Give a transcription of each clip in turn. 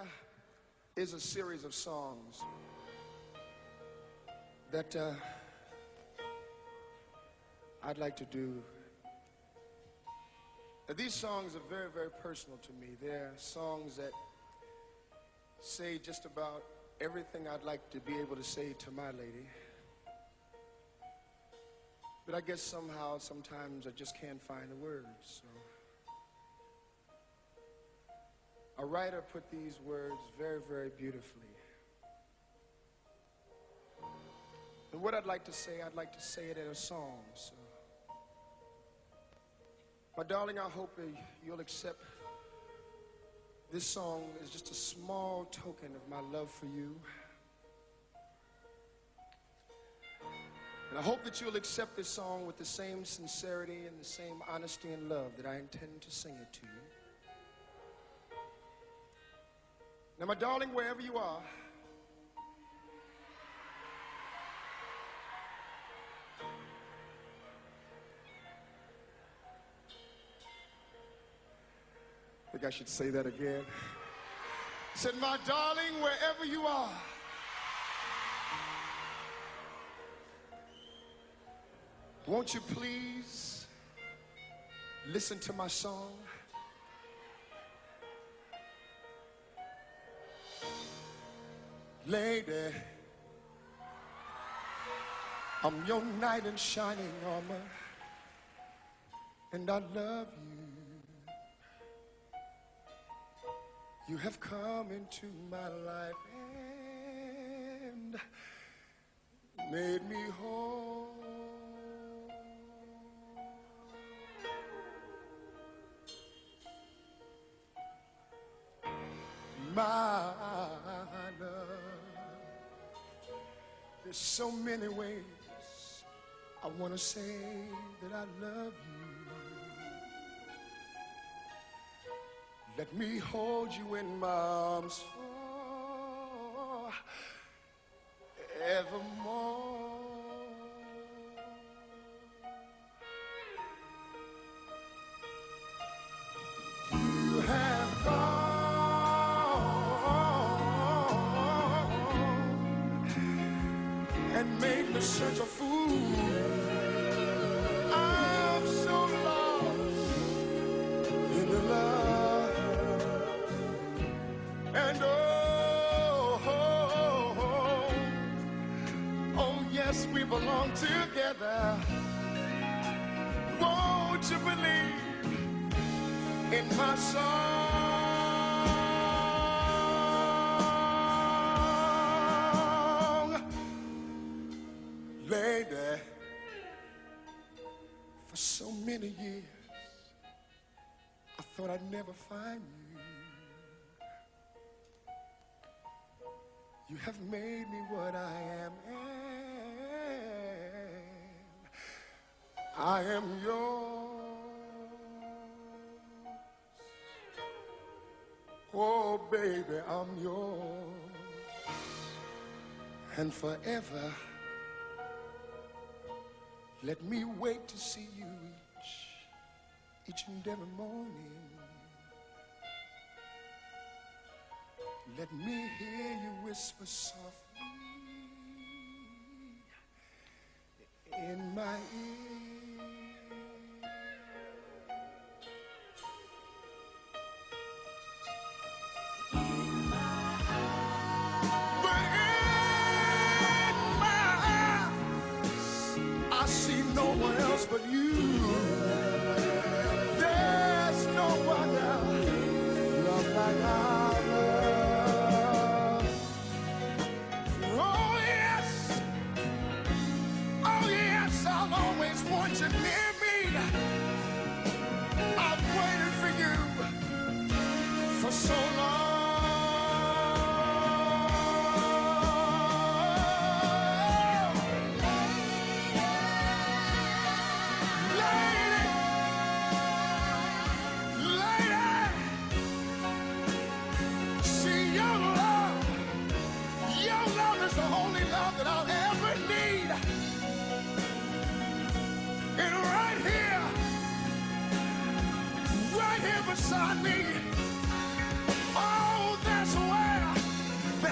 there is a series of songs that I'd like to do. These songs are very, very personal to me. They're songs that say just about everything I'd like to be able to say to my lady. But I guess somehow, sometimes I just can't find the words. So a writer put these words very, very beautifully. And what I'd like to say it in a song. So, my darling, I hope you'll accept this song as just a small token of my love for you. And I hope that you'll accept this song with the same sincerity and the same honesty and love that I intend to sing it to you. Now, my darling, wherever you are, I think I should say that again. Said, my darling, wherever you are, won't you please listen to my song? Lady, I'm your knight in shining armor, and I love you. You have come into my life and made me whole. My love, there's so many ways I want to say that I love you. Let me hold you in my arms forevermore. You have gone and made me such a fool. I'm so lost in the love. And oh, yes, we belong together. Won't you believe in my song? Lady, for so many years, I thought I'd never find you. You have made me what I am, and I am yours. Oh, baby, I'm yours. And forever, let me wait to see you each and every morning. Let me hear you whisper softly in my ear. But in my eyes, I see no one else but you. There's no one else love like I love. I'll always want you near me. I've waited for you for so long. Lady, see your love is the only love that I'll ever need. And right here beside me, oh,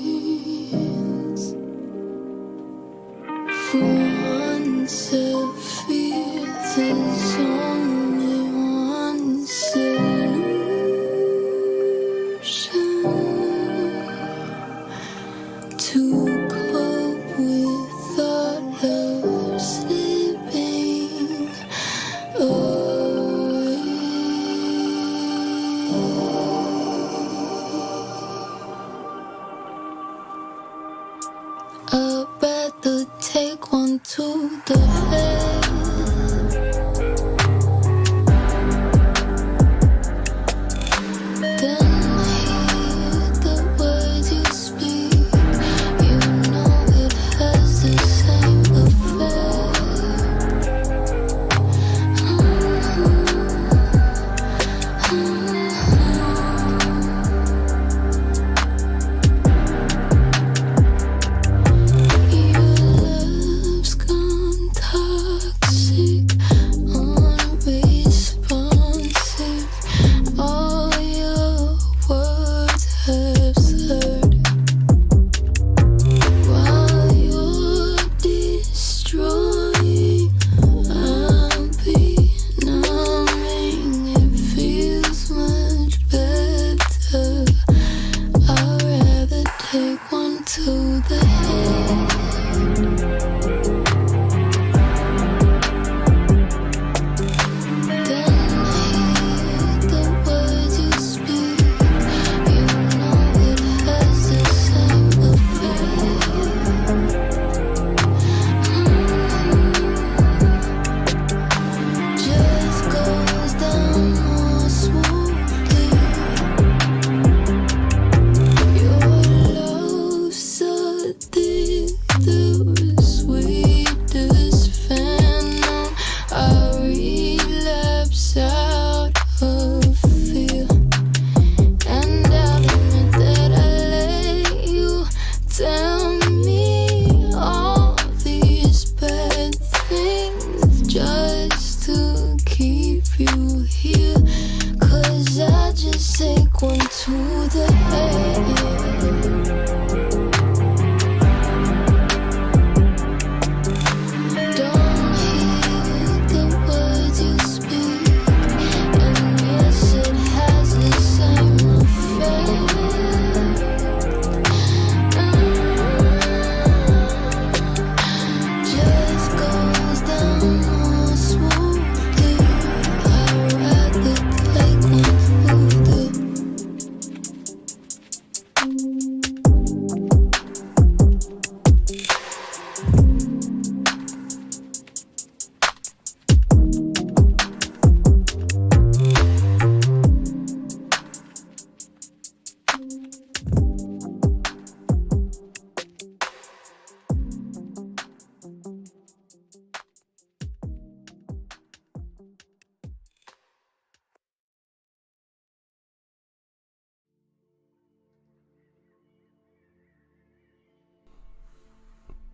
me. one to the head. Then hear the words you speak. You know it has the same effect. Your love's gone toxic, unresponsive. All your words have slurred. While you're destroying, I'll be numbing. It feels much better. I'd rather take one to the head. Then hear the words you speak. You know it has the same effect. Just goes down more smoothly. Your love's addictive, sweetest phantom. I relapse out of fear, and I'll admit that I let you tell me all these bad things just to keep you here. 'Cause I just take one to the head. Don't hear the words you speak, and yes, it has the same effect. Just goes down more smoothly. I'd rather take one to the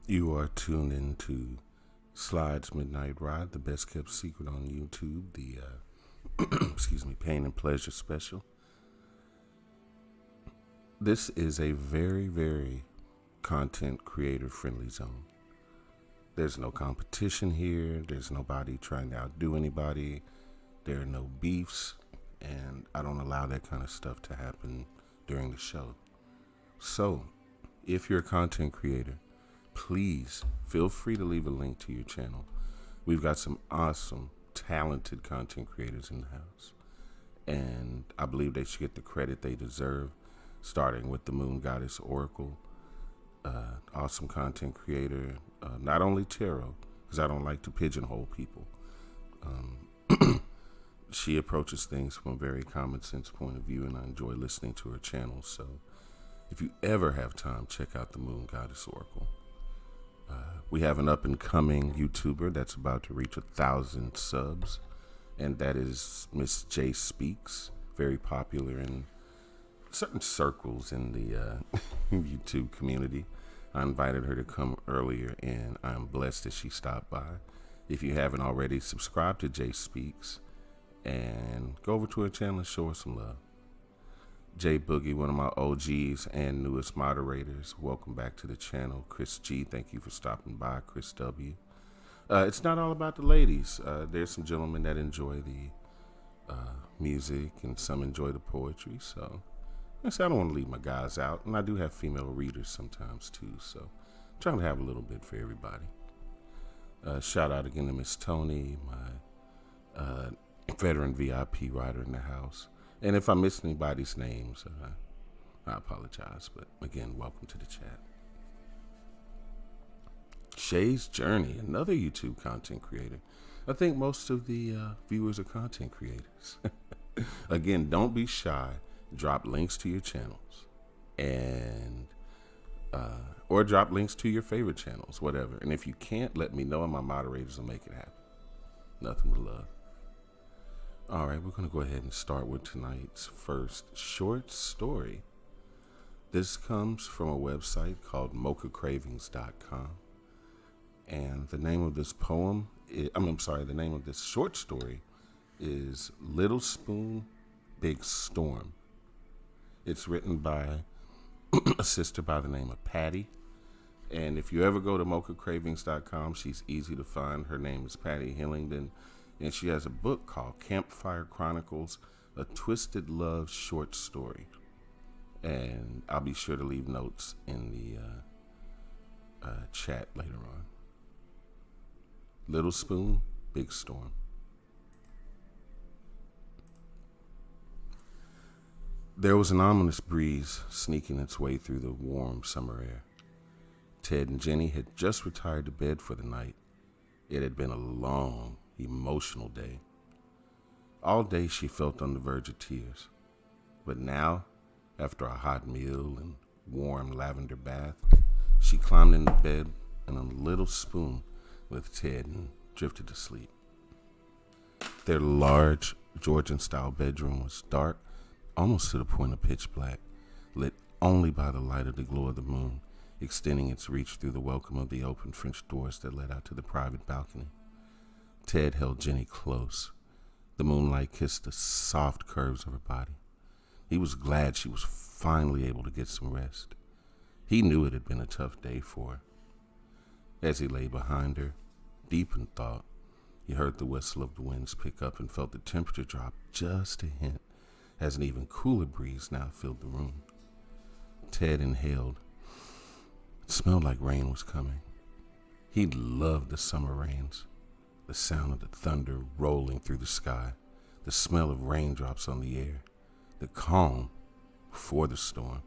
You are tuned into Slide's Midnight Ride, the best kept secret on YouTube, the excuse me, Pain and Pleasure special. This is a very, very content creator friendly zone. There's no competition here. There's nobody trying to outdo anybody. There are no beefs, and I don't allow that kind of stuff to happen during the show. So, if you're a content creator, please feel free to leave a link to your channel. We've got some awesome, talented content creators in the house, and I believe they should get the credit they deserve, starting with the Moon Goddess Oracle, awesome content creator, not only tarot, because I don't like to pigeonhole people. She approaches things from a very common sense point of view, and I enjoy listening to her channel. So if you ever have time, check out the Moon Goddess Oracle. We have an up-and-coming YouTuber that's about to reach 1,000 subs, and that is Miss J Speaks, very popular in certain circles in the YouTube community. I invited her to come earlier, and I'm blessed that she stopped by. If you haven't already, subscribe to J Speaks and go over to her channel and show her some love. J Boogie, one of my OGs and newest moderators, welcome back to the channel. Chris G, thank you for stopping by. Chris W. It's not all about the ladies. There's some gentlemen that enjoy the music, and some enjoy the poetry. So I don't want to leave my guys out, and I do have female readers sometimes too. So I'm trying to have a little bit for everybody. Shout out again to Miss Tony, my veteran VIP writer in the house. And if I miss anybody's names, I apologize. But again, welcome to the chat. Shay's Journey, another YouTube content creator. I think most of the viewers are content creators. Again, don't be shy. Drop links to your channels and or drop links to your favorite channels, whatever. And if you can't, let me know and my moderators will make it happen. Nothing but love. All right, we're going to go ahead and start with tonight's first short story. This comes from a website called mochacravings.com. And the name of this the name of this short story is Little Spoon, Big Storm. It's written by a sister by the name of Patty. And if you ever go to mochacravings.com, she's easy to find. Her name is Patty Hillingdon. And she has a book called Campfire Chronicles, A Twisted Love Short Story. And I'll be sure to leave notes in the chat later on. Little Spoon, Big Storm. There was an ominous breeze sneaking its way through the warm summer air. Ted and Jenny had just retired to bed for the night. It had been a long, emotional day. All day she felt on the verge of tears. But now, after a hot meal and warm lavender bath, she climbed into bed in a little spoon with Ted and drifted to sleep. Their large Georgian-style bedroom was dark, almost to the point of pitch black, lit only by the light of the glow of the moon, extending its reach through the welcome of the open French doors that led out to the private balcony. Ted held Jenny close. The moonlight kissed the soft curves of her body. He was glad she was finally able to get some rest. He knew it had been a tough day for her. As he lay behind her, deep in thought, he heard the whistle of the winds pick up and felt the temperature drop just a hint as an even cooler breeze now filled the room. Ted inhaled. It smelled like rain was coming. He loved the summer rains. The sound of the thunder rolling through the sky, the smell of raindrops on the air, the calm before the storm.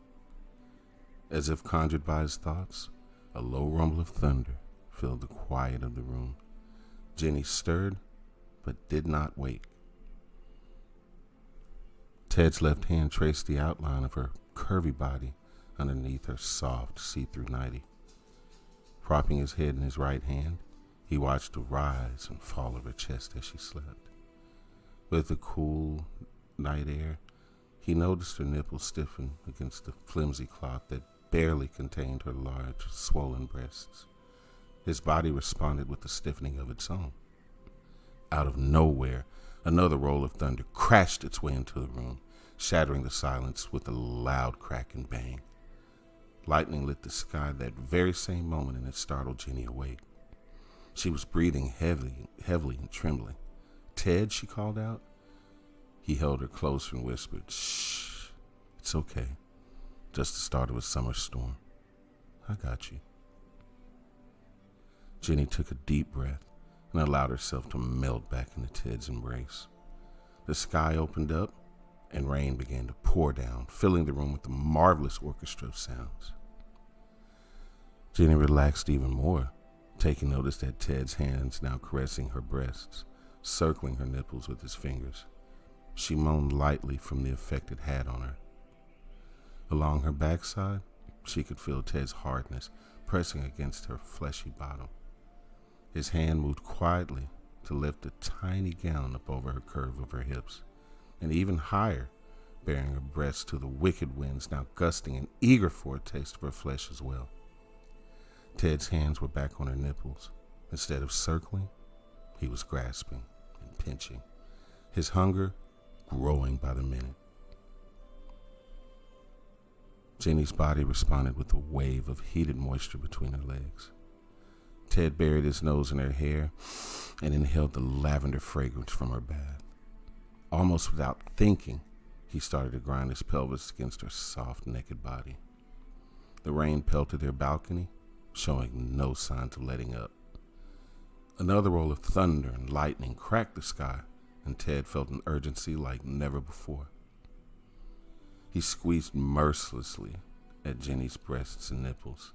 As if conjured by his thoughts, a low rumble of thunder filled the quiet of the room. Jenny stirred, but did not wake. Ted's left hand traced the outline of her curvy body underneath her soft, see-through nightie. Propping his head in his right hand, he watched the rise and fall of her chest as she slept. With the cool night air, he noticed her nipples stiffen against the flimsy cloth that barely contained her large, swollen breasts. His body responded with the stiffening of its own. Out of nowhere, another roll of thunder crashed its way into the room, shattering the silence with a loud crack and bang. Lightning lit the sky that very same moment, and it startled Jenny awake. She was breathing heavily and trembling. "Ted," she called out. He held her closer and whispered, "Shh, it's okay. Just the start of a summer storm. I got you." Jenny took a deep breath and allowed herself to melt back into Ted's embrace. The sky opened up and rain began to pour down, filling the room with a marvelous orchestra of sounds. Jenny relaxed even more, taking notice that Ted's hands now caressing her breasts, circling her nipples with his fingers. She moaned lightly from the effect it had on her. Along her backside, she could feel Ted's hardness pressing against her fleshy bottom. His hand moved quietly to lift a tiny gown up over her curve of her hips, and even higher, bearing her breasts to the wicked winds now gusting and eager for a taste of her flesh as well. Ted's hands were back on her nipples. Instead of circling, he was grasping and pinching, his hunger growing by the minute. Jenny's body responded with a wave of heated moisture between her legs. Ted buried his nose in her hair and inhaled the lavender fragrance from her bath. Almost without thinking, he started to grind his pelvis against her soft, naked body. The rain pelted their balcony, showing no signs of letting up. Another roll of thunder and lightning cracked the sky, and Ted felt an urgency like never before. He squeezed mercilessly at Jenny's breasts and nipples,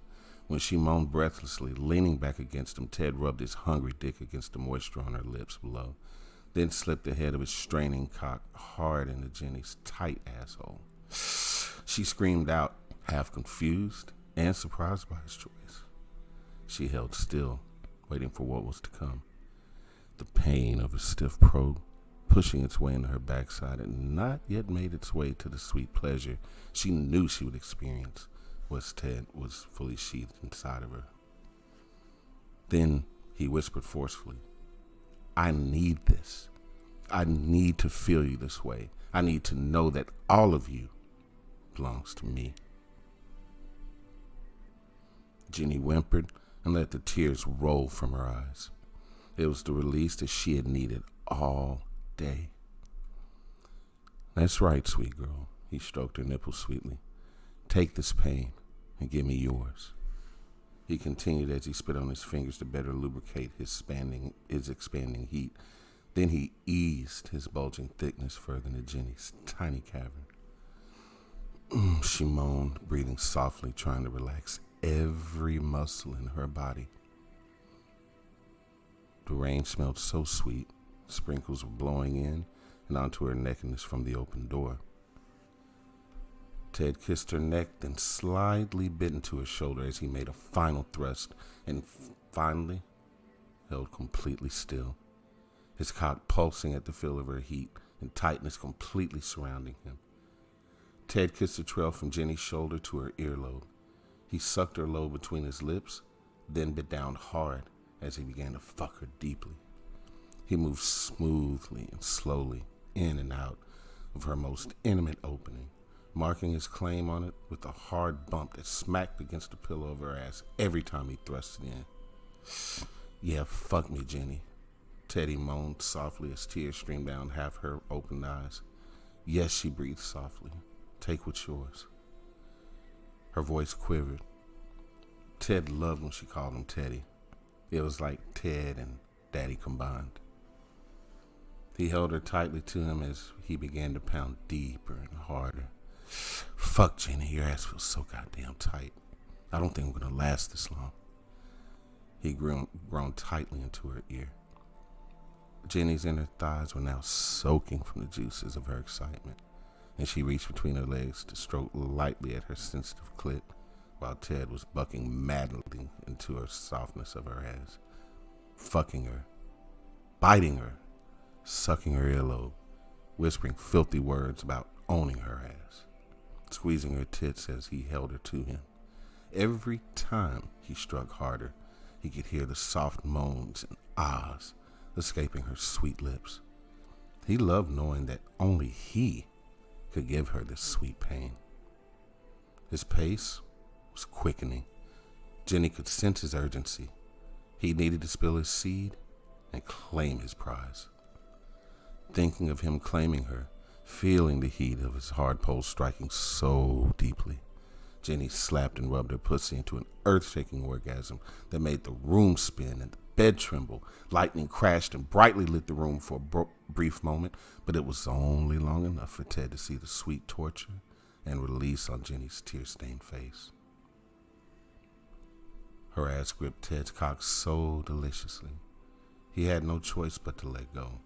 When she moaned breathlessly, leaning back against him, Ted rubbed his hungry dick against the moisture on her lips below, then slipped the head of his straining cock hard into Jenny's tight asshole. She screamed out, half confused and surprised by his choice. She held still, waiting for what was to come. The pain of a stiff probe pushing its way into her backside had not yet made its way to the sweet pleasure she knew she would experience once Ted was fully sheathed inside of her. Then he whispered forcefully, "I need this. I need to feel you this way. I need to know that all of you belongs to me." Jenny whimpered and let the tears roll from her eyes. It was the release that she had needed all day. "That's right, sweet girl," he stroked her nipples sweetly. "Take this pain and give me yours." He continued as he spit on his fingers to better lubricate his expanding heat. Then he eased his bulging thickness further into Jenny's tiny cavern. She moaned, breathing softly, trying to relax every muscle in her body. The rain smelled so sweet. Sprinkles were blowing in and onto her nakedness from the open door. Ted kissed her neck, then slightly bit into her shoulder as he made a final thrust and finally held completely still, his cock pulsing at the feel of her heat and tightness completely surrounding him. Ted kissed the trail from Jenny's shoulder to her earlobe. He sucked her lobe between his lips, then bit down hard as he began to fuck her deeply. He moved smoothly and slowly in and out of her most intimate opening, marking his claim on it with a hard bump that smacked against the pillow of her ass every time he thrust it in. "Yeah, fuck me, Jenny," Teddy moaned softly as tears streamed down half her open eyes. "Yes," she breathed softly. "Take what's yours." Her voice quivered. Ted loved when she called him Teddy. It was like Ted and Daddy combined. He held her tightly to him as he began to pound deeper and harder. "Fuck, Jenny, your ass feels so goddamn tight. I don't think I'm gonna last this long." He groaned tightly into her ear. Jenny's inner thighs were now soaking from the juices of her excitement, and she reached between her legs to stroke lightly at her sensitive clit, while Ted was bucking madly into her softness of her ass, fucking her, biting her, sucking her earlobe, whispering filthy words about owning her ass, squeezing her tits as he held her to him. Every time he struck harder, he could hear the soft moans and ahs escaping her sweet lips. He loved knowing that only he could give her this sweet pain. His pace was quickening. Jenny could sense his urgency. He needed to spill his seed and claim his prize. Thinking of him claiming her, feeling the heat of his hard pole striking so deeply, Jenny slapped and rubbed her pussy into an earth-shaking orgasm that made the room spin and the bed tremble. Lightning crashed and brightly lit the room for a brief moment, but it was only long enough for Ted to see the sweet torture and release on Jenny's tear-stained face. Her ass gripped Ted's cock so deliciously, he had no choice but to let go.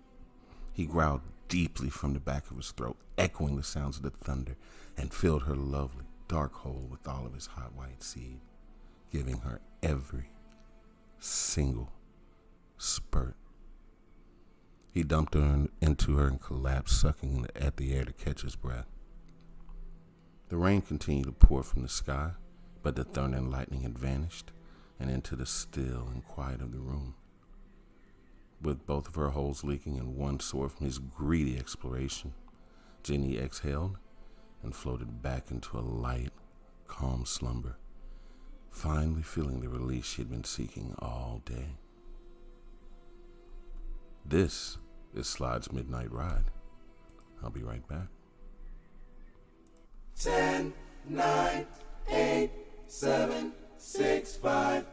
He growled deeply from the back of his throat, echoing the sounds of the thunder, and filled her lovely dark hole with all of his hot white seed, giving her every single spurt. He dumped her into her and collapsed, sucking at the air to catch his breath. The rain continued to pour from the sky, but the thunder and lightning had vanished and into the still and quiet of the room. With both of her holes leaking and one sore from his greedy exploration, Jenny exhaled and floated back into a light, calm slumber, finally feeling the release she had been seeking all day. This is Slide's Midnight Ride. I'll be right back. 10, 9, 8, 7, 6, 5,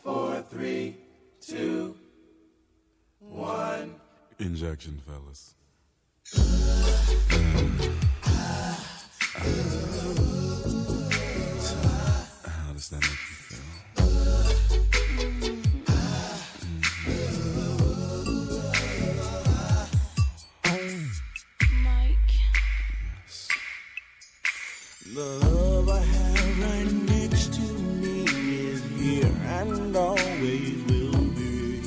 4, 3, 2, 1. Injection, fellas. How does that make you feel? love I have right next to me is here and always will be.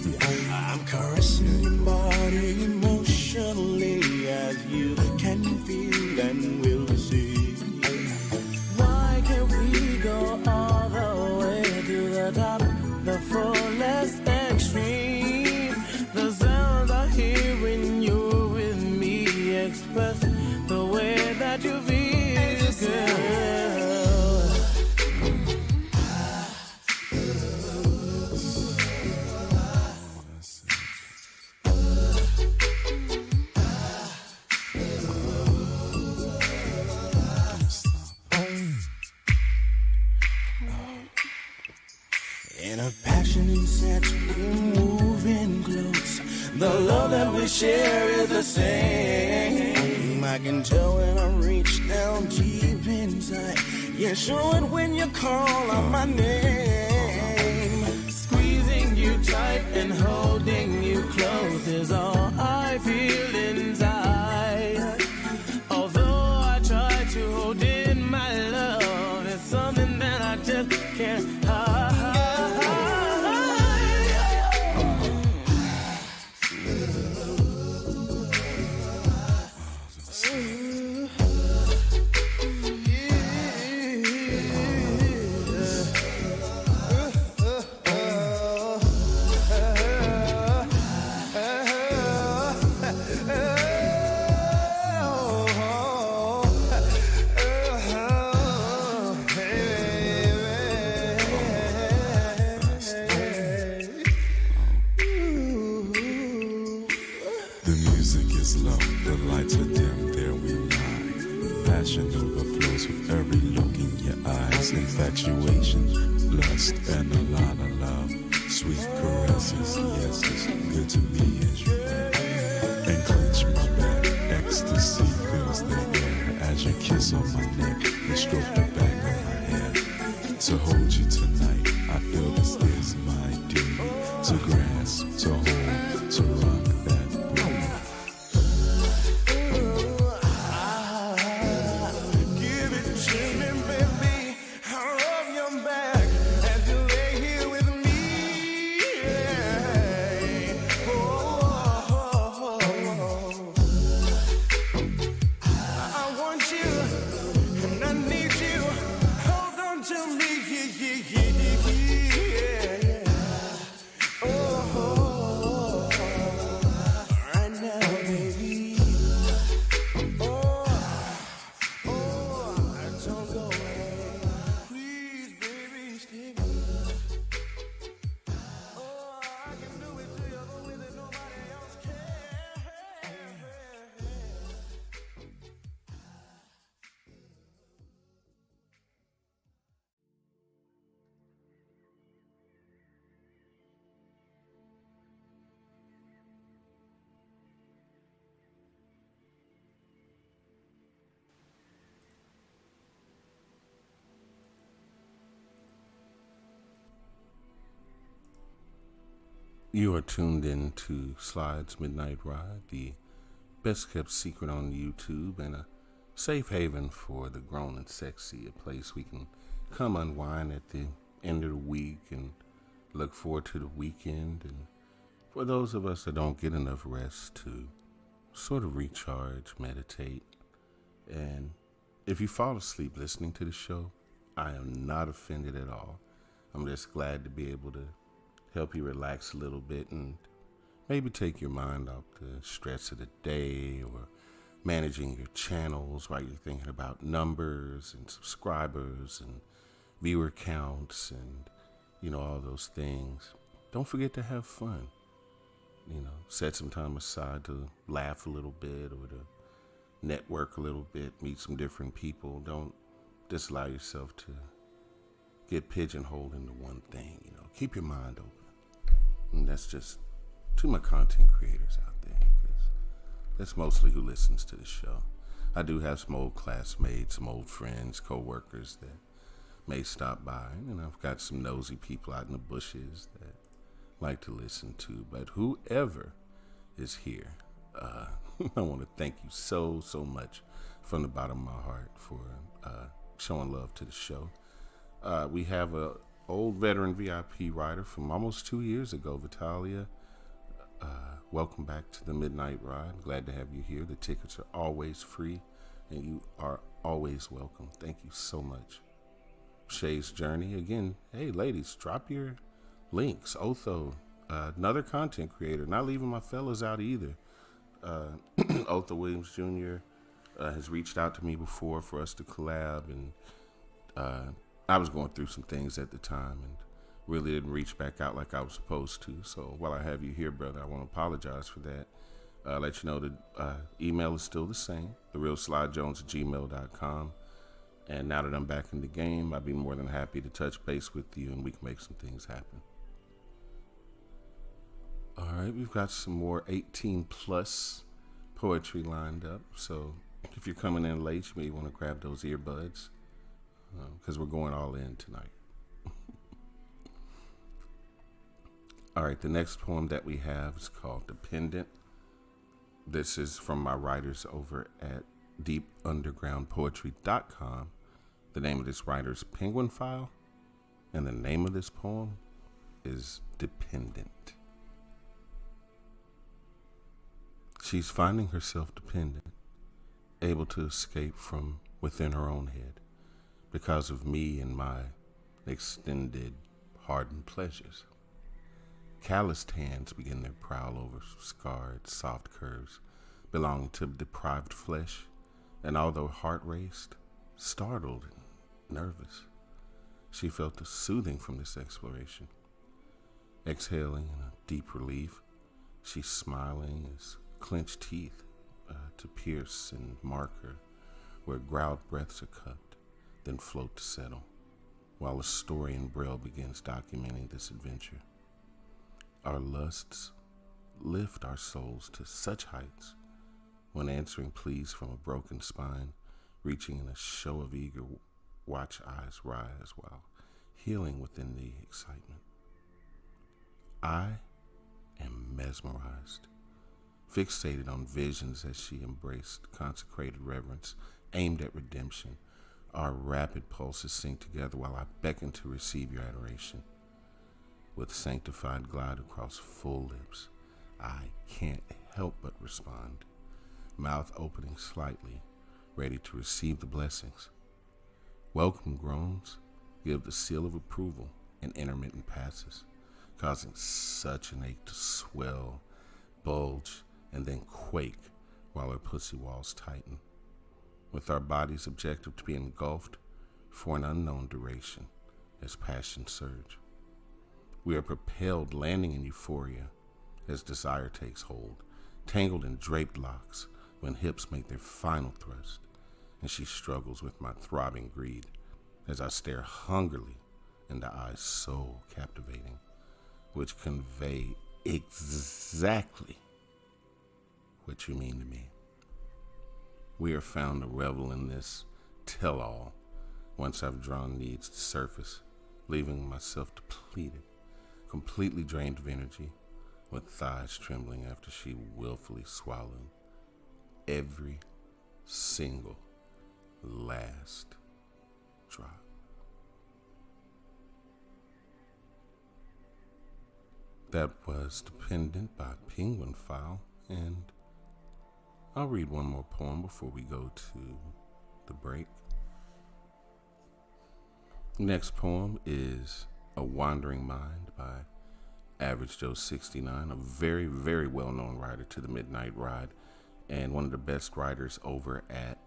I'm caressing your body emotionally as you can feel and will see. Why can't we go all the way to the top, the fullest extreme? The sounds I hear when you're with me express the way that you feel, girl. In a passionate sense, we're moving close. The love that we share is the same. I can tell when I reach down deep inside. Yeah, show it when you call out my name. Squeezing you tight and holding you close is all I feel inside. Although I try to hold in my love, it's something that I just can't hide. Infatuation, lust, and a lot of love. Sweet caresses, yes, it's good to me as you are. And clench my back, ecstasy fills the air as you kiss on my neck and stroke the back of my hair. To hold you tonight, I feel this is my duty. To grasp, to hold, to rock that booty. Give it to me, baby. You are tuned in to Slide's Midnight Ride, the best kept secret on YouTube and a safe haven for the grown and sexy, a place we can come unwind at the end of the week and look forward to the weekend, and for those of us that don't get enough rest to sort of recharge, meditate. And if you fall asleep listening to the show, I am not offended at all. I'm just glad to be able to help you relax a little bit and maybe take your mind off the stress of the day or managing your channels while you're thinking about numbers and subscribers and viewer counts and, all those things. Don't forget to have fun. Set some time aside to laugh a little bit or to network a little bit, meet some different people. Don't just allow yourself to get pigeonholed into one thing. Keep your mind open. And that's just to my content creators out there, because that's mostly who listens to the show. I do have some old classmates, some old friends, co-workers that may stop by, and I've got some nosy people out in the bushes that like to listen to. But whoever is here, I want to thank you so much from the bottom of my heart for showing love to the show. We have a old veteran VIP writer from almost 2 years ago, Vitalia. Welcome back to the Midnight Ride. Glad to have you here. The tickets are always free, and you are always welcome. Thank you so much. Shay's Journey. Again, hey, ladies, drop your links. Otho, another content creator. Not leaving my fellas out either. Otho Williams Jr. Has reached out to me before for us to collab, and I was going through some things at the time and really didn't reach back out like I was supposed to. So while I have you here, brother, I want to apologize for that. Let you know the email is still the same, therealslyjones@gmail.com. And now that I'm back in the game, I'd be more than happy to touch base with you and we can make some things happen. All right, we've got some more 18 plus poetry lined up. So if you're coming in late, you may want to grab those earbuds because we're going all in tonight. All right, the next poem that we have is called Dependent. This is from my writers over at deepundergroundpoetry.com. The name of this writer is Penguin File, and the name of this poem is Dependent. She's finding herself dependent, able to escape from within her own head because of me and my extended, hardened pleasures. Calloused hands begin their prowl over scarred, soft curves belonging to deprived flesh, and although heart raced, startled, and nervous, she felt a soothing from this exploration. Exhaling in a deep relief, she's smiling as clenched teeth to pierce and mark her where growled breaths are cupped, then float to settle, while a story in Braille begins documenting this adventure. Our lusts lift our souls to such heights when answering pleas from a broken spine, reaching in a show of eager watch eyes rise while healing within the excitement. I am mesmerized, fixated on visions as she embraced consecrated reverence aimed at redemption. Our rapid pulses sync together while I beckon to receive your adoration. With sanctified glide across full lips, I can't help but respond, mouth opening slightly, ready to receive the blessings. Welcome groans give the seal of approval in intermittent passes, causing such an ache to swell, bulge, and then quake while our pussy walls tighten, with our bodies objective to be engulfed for an unknown duration as passion surge. We are propelled, landing in euphoria as desire takes hold, tangled in draped locks when hips make their final thrust, and she struggles with my throbbing greed as I stare hungrily into eyes so captivating, which convey exactly what you mean to me. We are found to revel in this tell-all once I've drawn needs to surface, leaving myself depleted, completely drained of energy, with thighs trembling after she willfully swallowed every single last drop. That was Dependent by Penguin File, and I'll read one more poem before we go to the break. Next poem is A Wandering Mind by Average Joe 69, a very, very well-known writer to the Midnight Ride and one of the best writers over at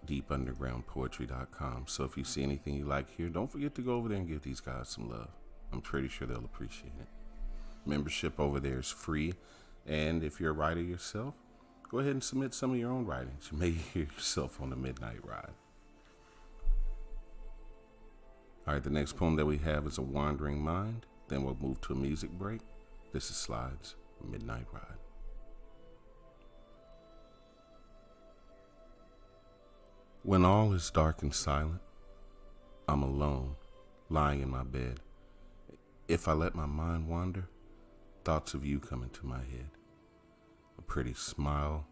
deepundergroundpoetry.com. So if you see anything you like here, don't forget to go over there and give these guys some love. I'm pretty sure they'll appreciate it. Membership over there is free, and if you're a writer yourself, go ahead and submit some of your own writings. You may hear yourself on the Midnight Ride. All right, the next poem that we have is A Wandering Mind. Then we'll move to a music break. This is Slide's Midnight Ride. When all is dark and silent, I'm alone, lying in my bed. If I let my mind wander, thoughts of you come into my head. A pretty smile,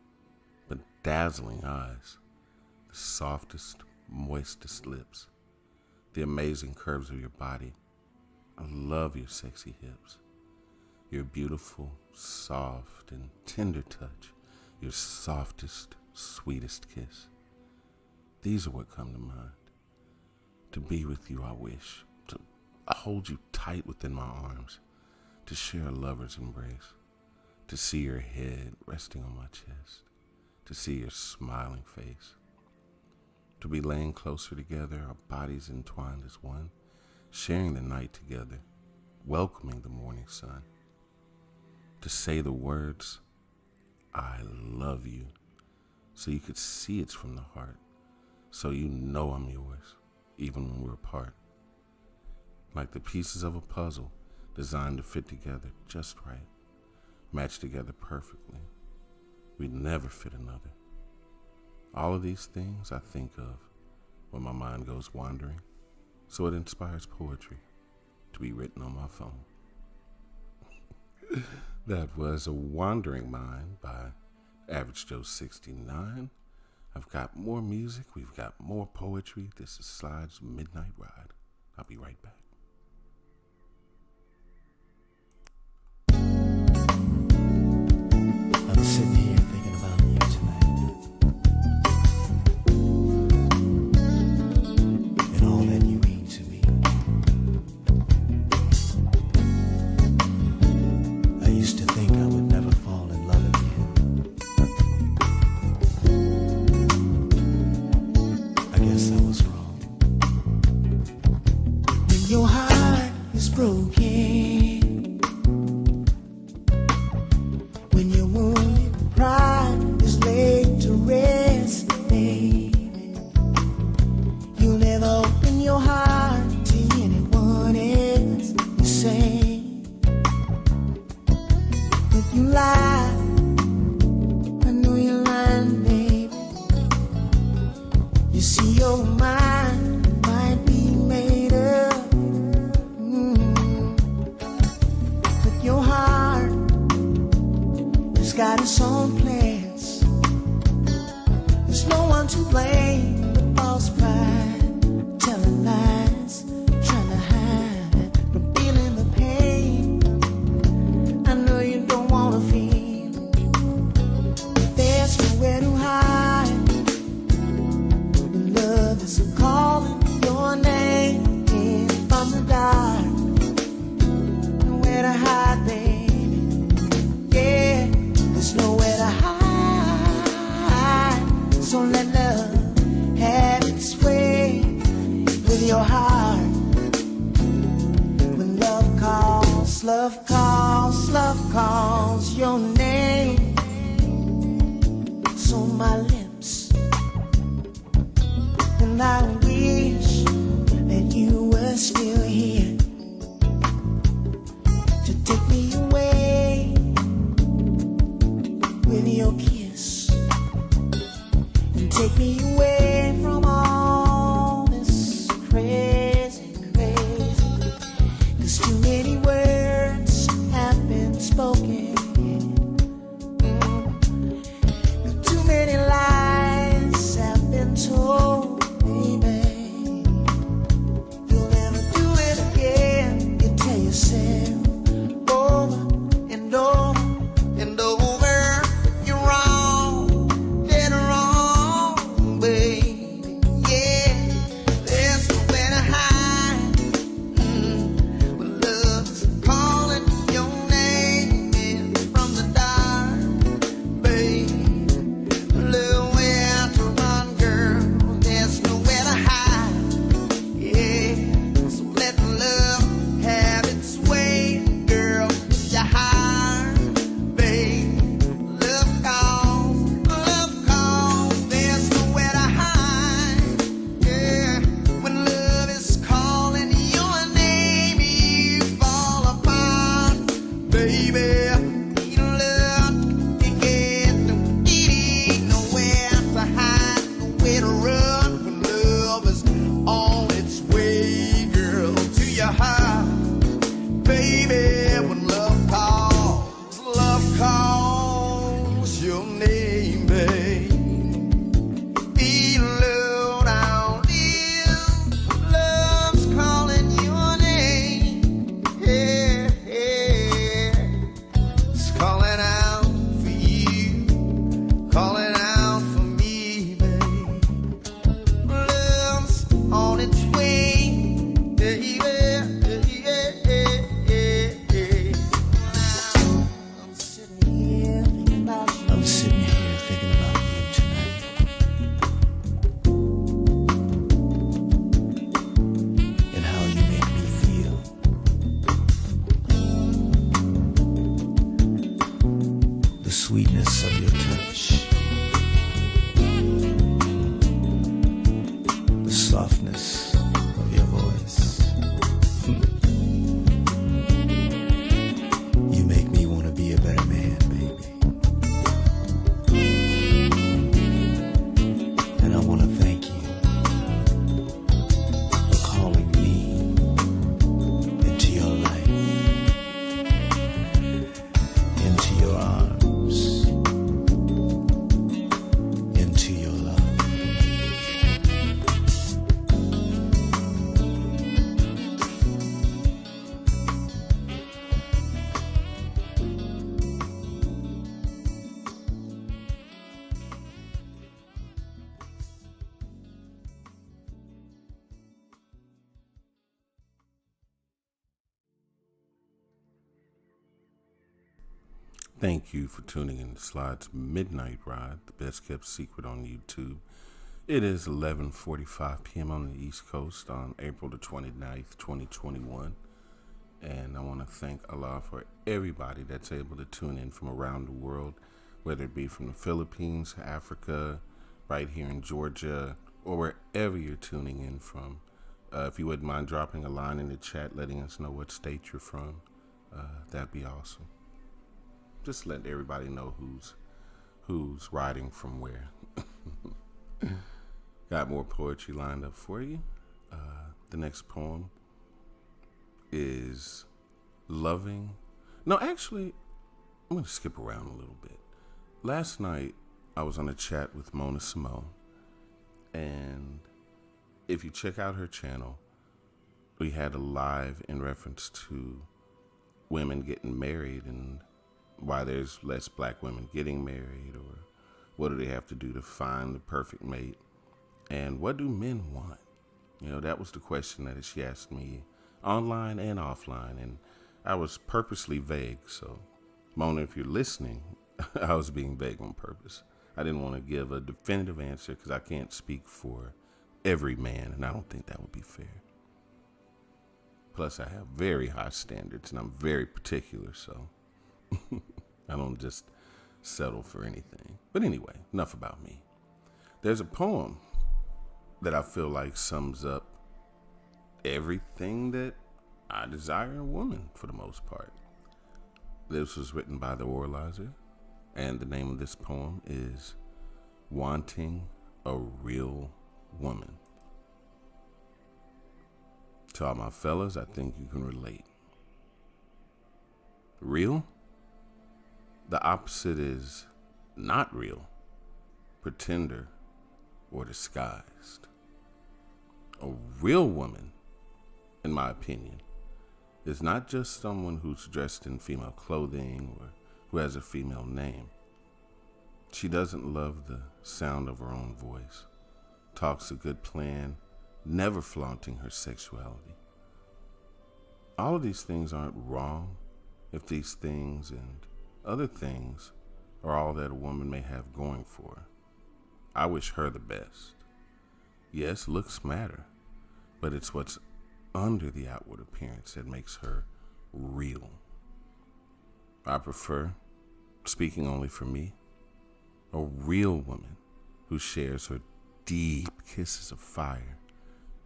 but dazzling eyes, the softest, moistest lips, the amazing curves of your body. I love your sexy hips, your beautiful, soft, and tender touch, your softest, sweetest kiss. These are what come to mind. To be with you, I wish. To hold you tight within my arms. To share a lover's embrace. To see your head resting on my chest. To see your smiling face. To be laying closer together, our bodies entwined as one. Sharing the night together. Welcoming the morning sun. To say the words, I love you. So you could see it's from the heart. So you know I'm yours, even when we're apart. Like the pieces of a puzzle designed to fit together just right, match together perfectly. We'd never fit another. All of these things I think of when my mind goes wandering, so it inspires poetry to be written on my phone. That was A Wandering Mind by Average Joe 69. I've got more music. We've got more poetry. This is Slide's Midnight Ride. I'll be right back. I'm sitting here thinking about you tonight and all that you mean to me. I used to think I would never fall in love again. I guess I was wrong. When your heart is broken, when your wounded pride is laid to rest, baby, you'll never open your heart to anyone else. You say that you lie. I know you're lying, baby. You see your mind might be made up, but your heart has got its own plans. There's no one to blame but false pride, telling lies, trying to hide from feeling the pain. I know you don't want to feel, but there's nowhere to hide. When love is calling your name from the dark, nowhere to hide, baby. Yeah, there's nowhere to hide. So let love have its way with your heart. When love calls, love calls, love calls your name. So my lips, and I wish that you were still here to take me away with your kiss, and take me away from all this crazy, crazy. 'Cause too many words have been spoken, too many lies have been told, baby. Thank you for tuning in to Slide's Midnight Ride, the best kept secret on YouTube. It is 11:45 p.m. on the East Coast on April the 29th, 2021. And I want to thank Allah for everybody that's able to tune in from around the world, whether it be from the Philippines, Africa, right here in Georgia, or wherever you're tuning in from. If you wouldn't mind dropping a line in the chat letting us know what state you're from, that'd be awesome. Just let everybody know who's riding from where. Got more poetry lined up for you. The next poem is Loving. No, actually, I'm going to skip around a little bit. Last night, I was on a chat with Mona Simone, and if you check out her channel, we had a live in reference to women getting married and why there's less black women getting married, or what do they have to do to find the perfect mate, and what do men want? You know, that was the question that she asked me online and offline, and I was purposely vague. So, Mona, if you're listening, I was being vague on purpose. I didn't want to give a definitive answer because I can't speak for every man, and I don't think that would be fair. Plus, I have very high standards, and I'm very particular, so I don't just settle for anything. But anyway, enough about me. There's a poem that I feel like sums up everything that I desire in a woman for the most part. This was written by the Oralizer, and the name of this poem is Wanting a Real Woman. To all my fellas, I think you can relate. Real? The opposite is not real, pretender, or disguised. A real woman, in my opinion, is not just someone who's dressed in female clothing or who has a female name. She doesn't love the sound of her own voice, talks a good plan, never flaunting her sexuality. All of these things aren't wrong if these things and other things are all that a woman may have going for her. I wish her the best. Yes, looks matter, but it's what's under the outward appearance that makes her real. I prefer, speaking only for me, a real woman who shares her deep kisses of fire,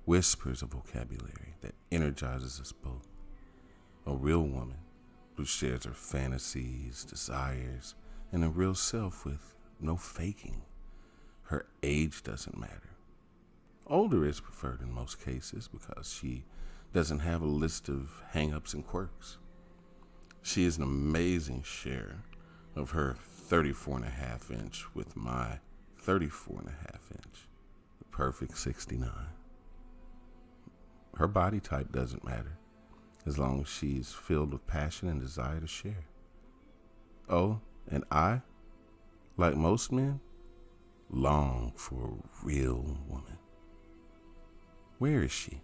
whispers of vocabulary that energizes us both. A real woman who shares her fantasies, desires, and a real self with no faking. Her age doesn't matter. Older is preferred in most cases because she doesn't have a list of hang-ups and quirks. She is an amazing share of her 34.5 inch with my 34.5 inch, the perfect 69. Her body type doesn't matter as long as she's filled with passion and desire to share. Oh, and I, like most men, long for a real woman. Where is she?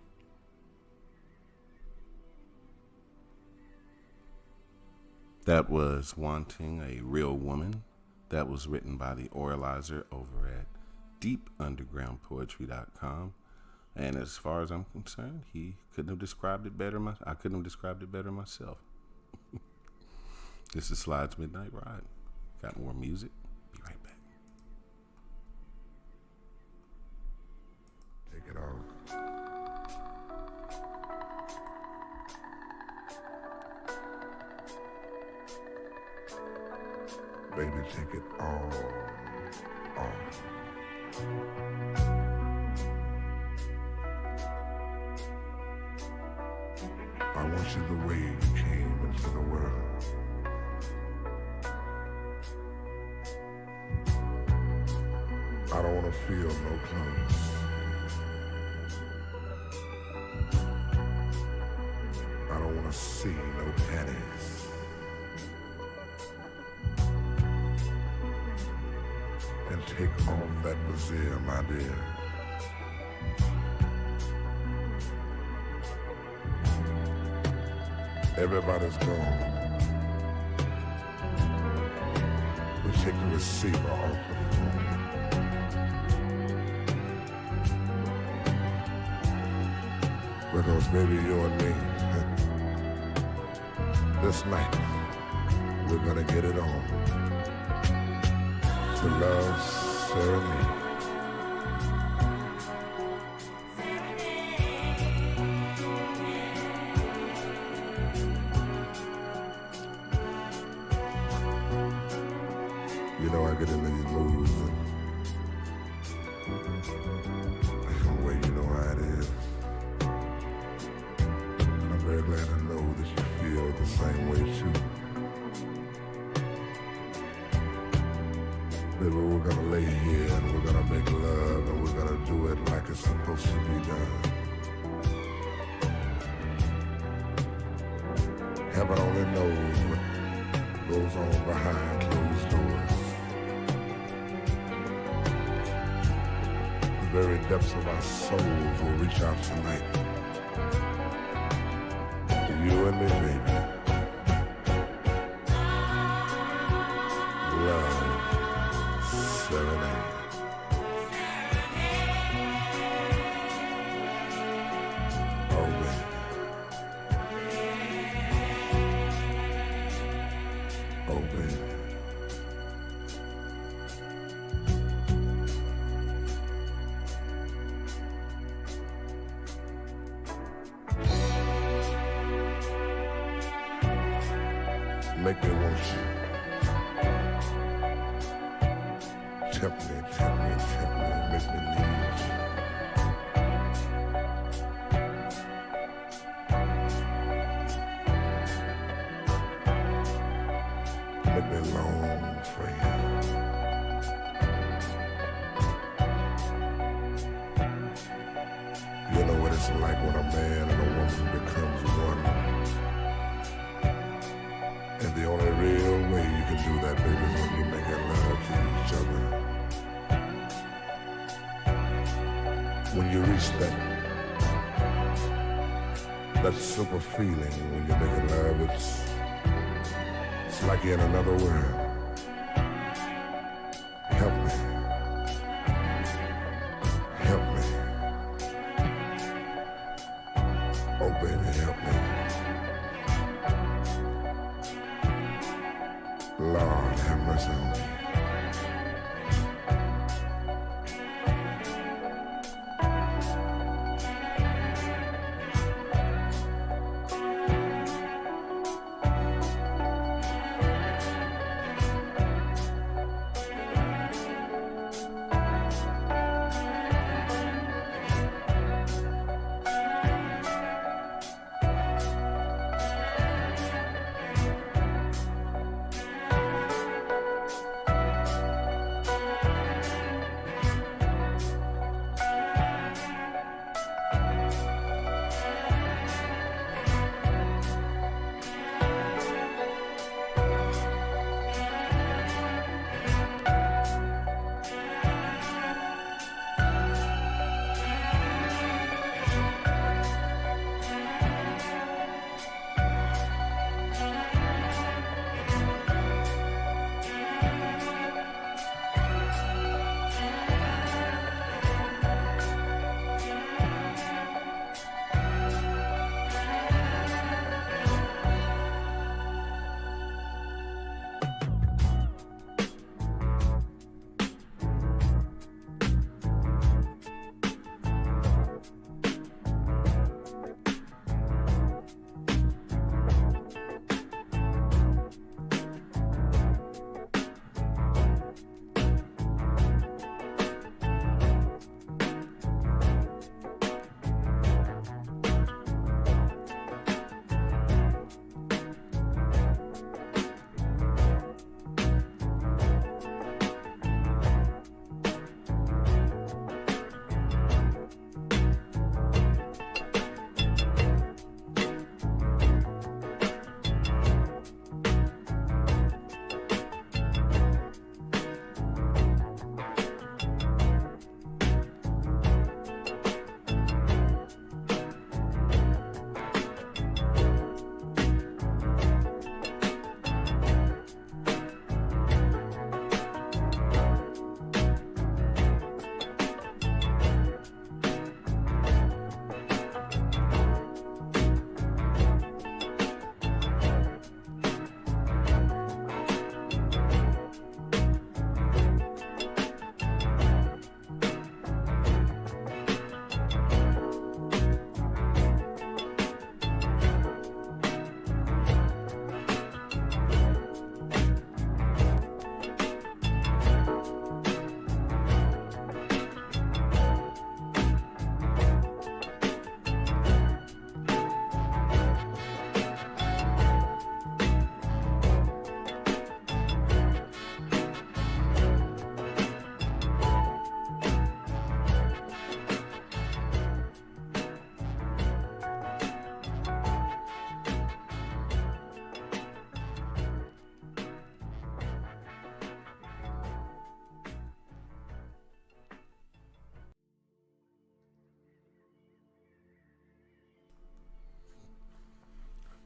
That was Wanting a Real Woman. That was written by the Oralizer over at deepundergroundpoetry.com. And as far as I'm concerned, he couldn't have described it better. I couldn't have described it better myself. This is Slide's Midnight Ride. Got more music. Be right back. Take it off. Baby, take it all off. I want you the way you came into the world. I don't want to feel no clothes. I don't want to see no panties. And take off that brassiere, my dear. Everybody's gone. take the receiver off the phone. Because baby, you and me, this night, we're gonna get it on. To Love Serenade. You know, I get in these moods and well, you know how it is. And I'm very glad to know that you feel the same way too. Baby, we're gonna lay here and we're gonna make love and we're gonna do it like it's supposed to be done. Heaven only knows what goes on behind closed doors. The very depths of our souls will reach out tonight. You and me, baby. Love Serenade. Oh, baby. Oh, baby. Make me want you. Tempt me, tempt me, tempt me, make me need you. Make me long for you. You know what it's like when a man and a woman becomes one. And the only real way you can do that, baby, is when you make love to each other. When you reach that super feeling when you're making love, it's like you're in another world. Help me. Help me. Oh, baby, help me. Lord, have mercy on me.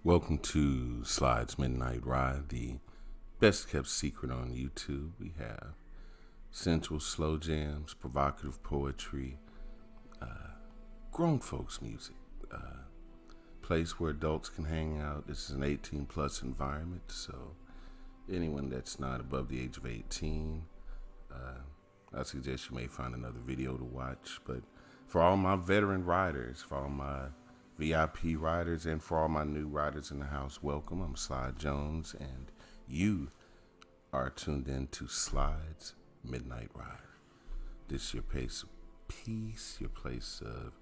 Welcome to Slide's Midnight Ride, the best kept secret on YouTube. We have sensual slow jams, provocative poetry, grown folks music, place where adults can hang out. This is an 18 plus environment, so anyone that's not above the age of 18, I suggest you may find another video to watch. But for all my veteran riders, for all my VIP riders, and for all my new riders in the house, welcome. I'm Slide Jones, and you are tuned in to Slide's Midnight Ride. This is your place of peace, your place of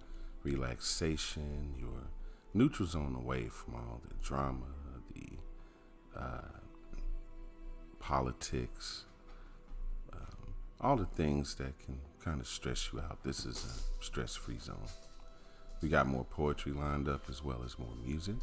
relaxation, your neutral zone away from all the drama, the politics, all the things that can kind of stress you out. This is a stress-free zone. We got more poetry lined up as well as more music.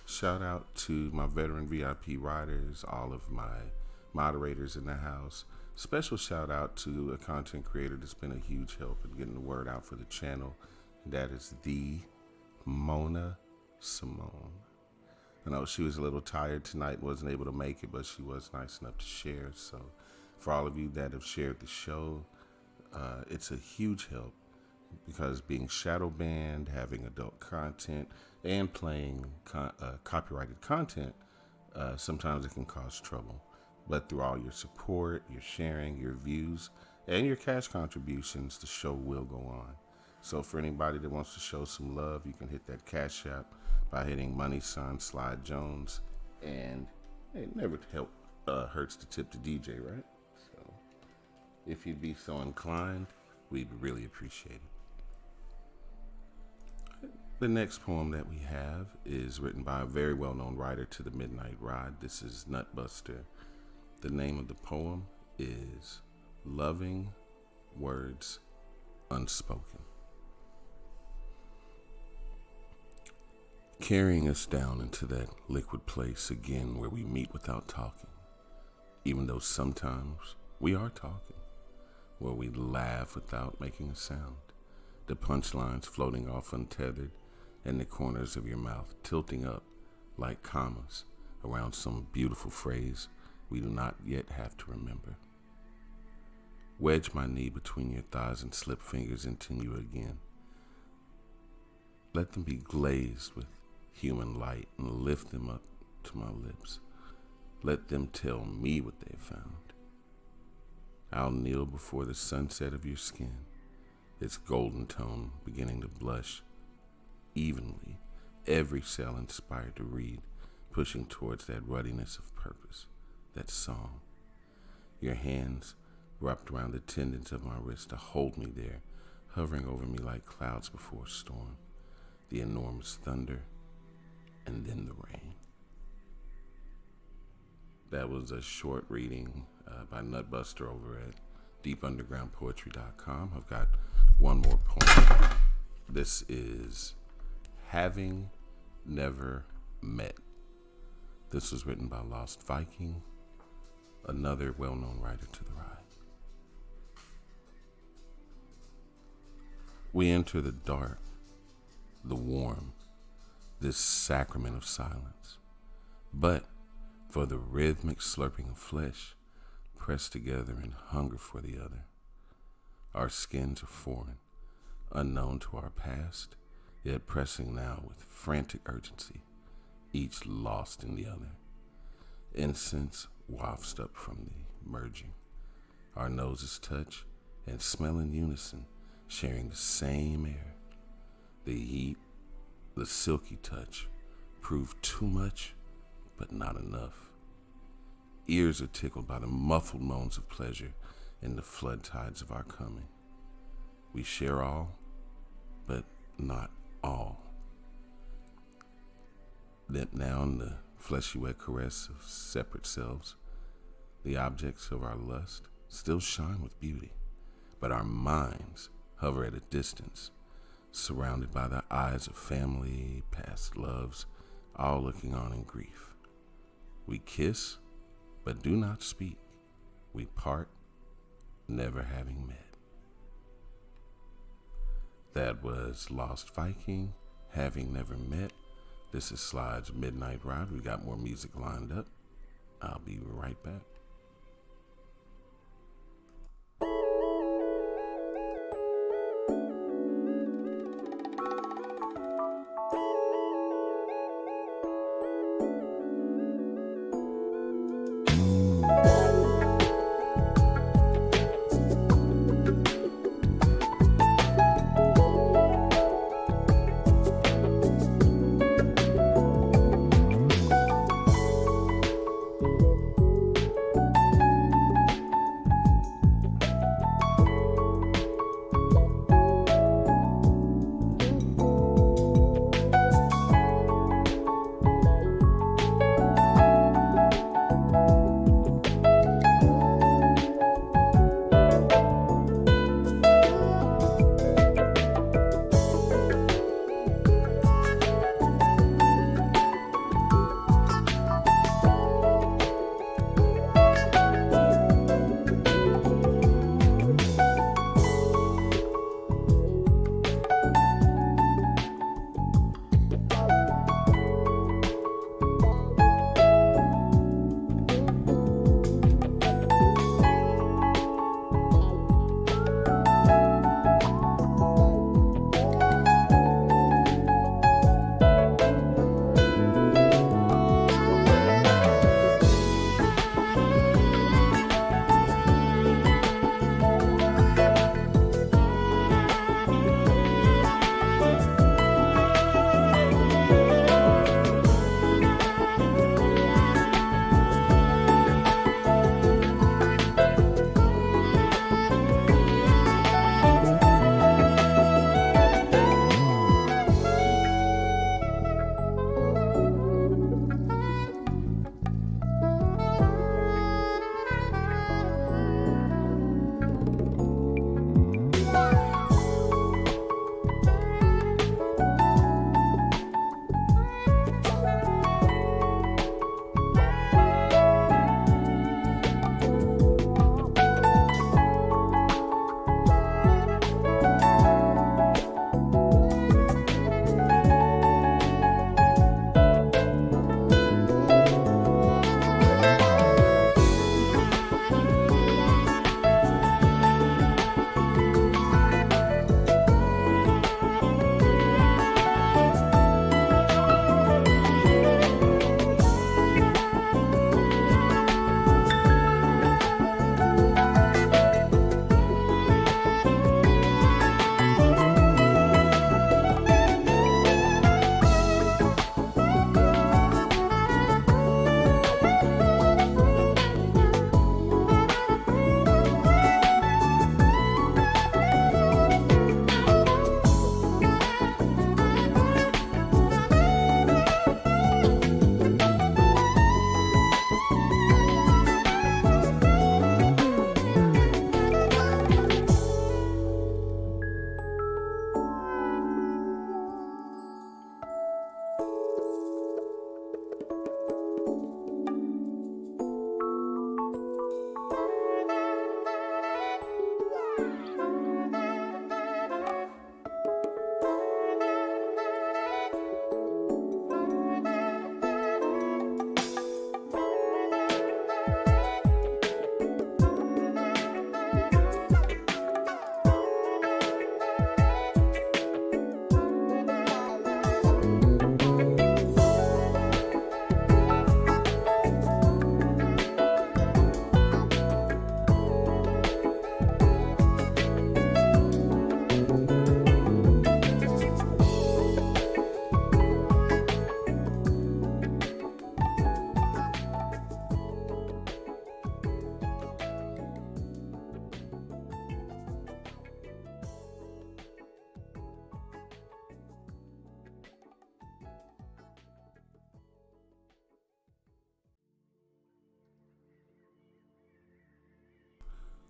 Shout out to my veteran VIP riders, all of my moderators in the house. Special shout out to a content creator that's been a huge help in getting the word out for the channel. And that is the Mona Simone. I know she was a little tired tonight, wasn't able to make it, but she was nice enough to share. So for all of you that have shared the show, it's a huge help. Because being shadow banned, having adult content, and playing copyrighted content, sometimes it can cause trouble. But through all your support, your sharing, your views, and your cash contributions, the show will go on. So for anybody that wants to show some love, you can hit that Cash App by hitting # Slide Jones. And it never hurts to tip the DJ, right? So if you'd be so inclined, we'd really appreciate it. The next poem that we have is written by a very well-known writer to the Midnight Ride. This is Nutbuster. The name of the poem is Loving Words Unspoken. Carrying us down into that liquid place again where we meet without talking, even though sometimes we are talking, where we laugh without making a sound, the punchlines floating off untethered, and the corners of your mouth tilting up like commas around some beautiful phrase we do not yet have to remember. Wedge my knee between your thighs and slip fingers into you again. Let them be glazed with human light and lift them up to my lips. Let them tell me what they found. I'll kneel before the sunset of your skin, its golden tone beginning to blush evenly, every cell inspired to read, pushing towards that ruddiness of purpose, that song. Your hands wrapped around the tendons of my wrist to hold me there, hovering over me like clouds before a storm, the enormous thunder, and then the rain. That was a short reading by Nutbuster over at deepundergroundpoetry.com. I've got one more poem. This is Having Never Met. This was written by Lost Viking, another well-known writer to the ride. We enter the dark, the warm, this sacrament of silence. But for the rhythmic slurping of flesh, pressed together in hunger for the other. Our skins are foreign, unknown to our past, yet pressing now with frantic urgency, each lost in the other. Incense wafts up from the merging. Our noses touch and smell in unison, sharing the same air. The heat, the silky touch, prove too much, but not enough. Ears are tickled by the muffled moans of pleasure in the flood tides of our coming. We share all, but not all. That now in the fleshy wet caress of separate selves, the objects of our lust still shine with beauty, but our minds hover at a distance, surrounded by the eyes of family, past loves, all looking on in grief. We kiss, but do not speak. We part, never having met. That was Lost Viking, Having Never Met. This is Slide's Midnight Ride. We got more music lined up. I'll be right back.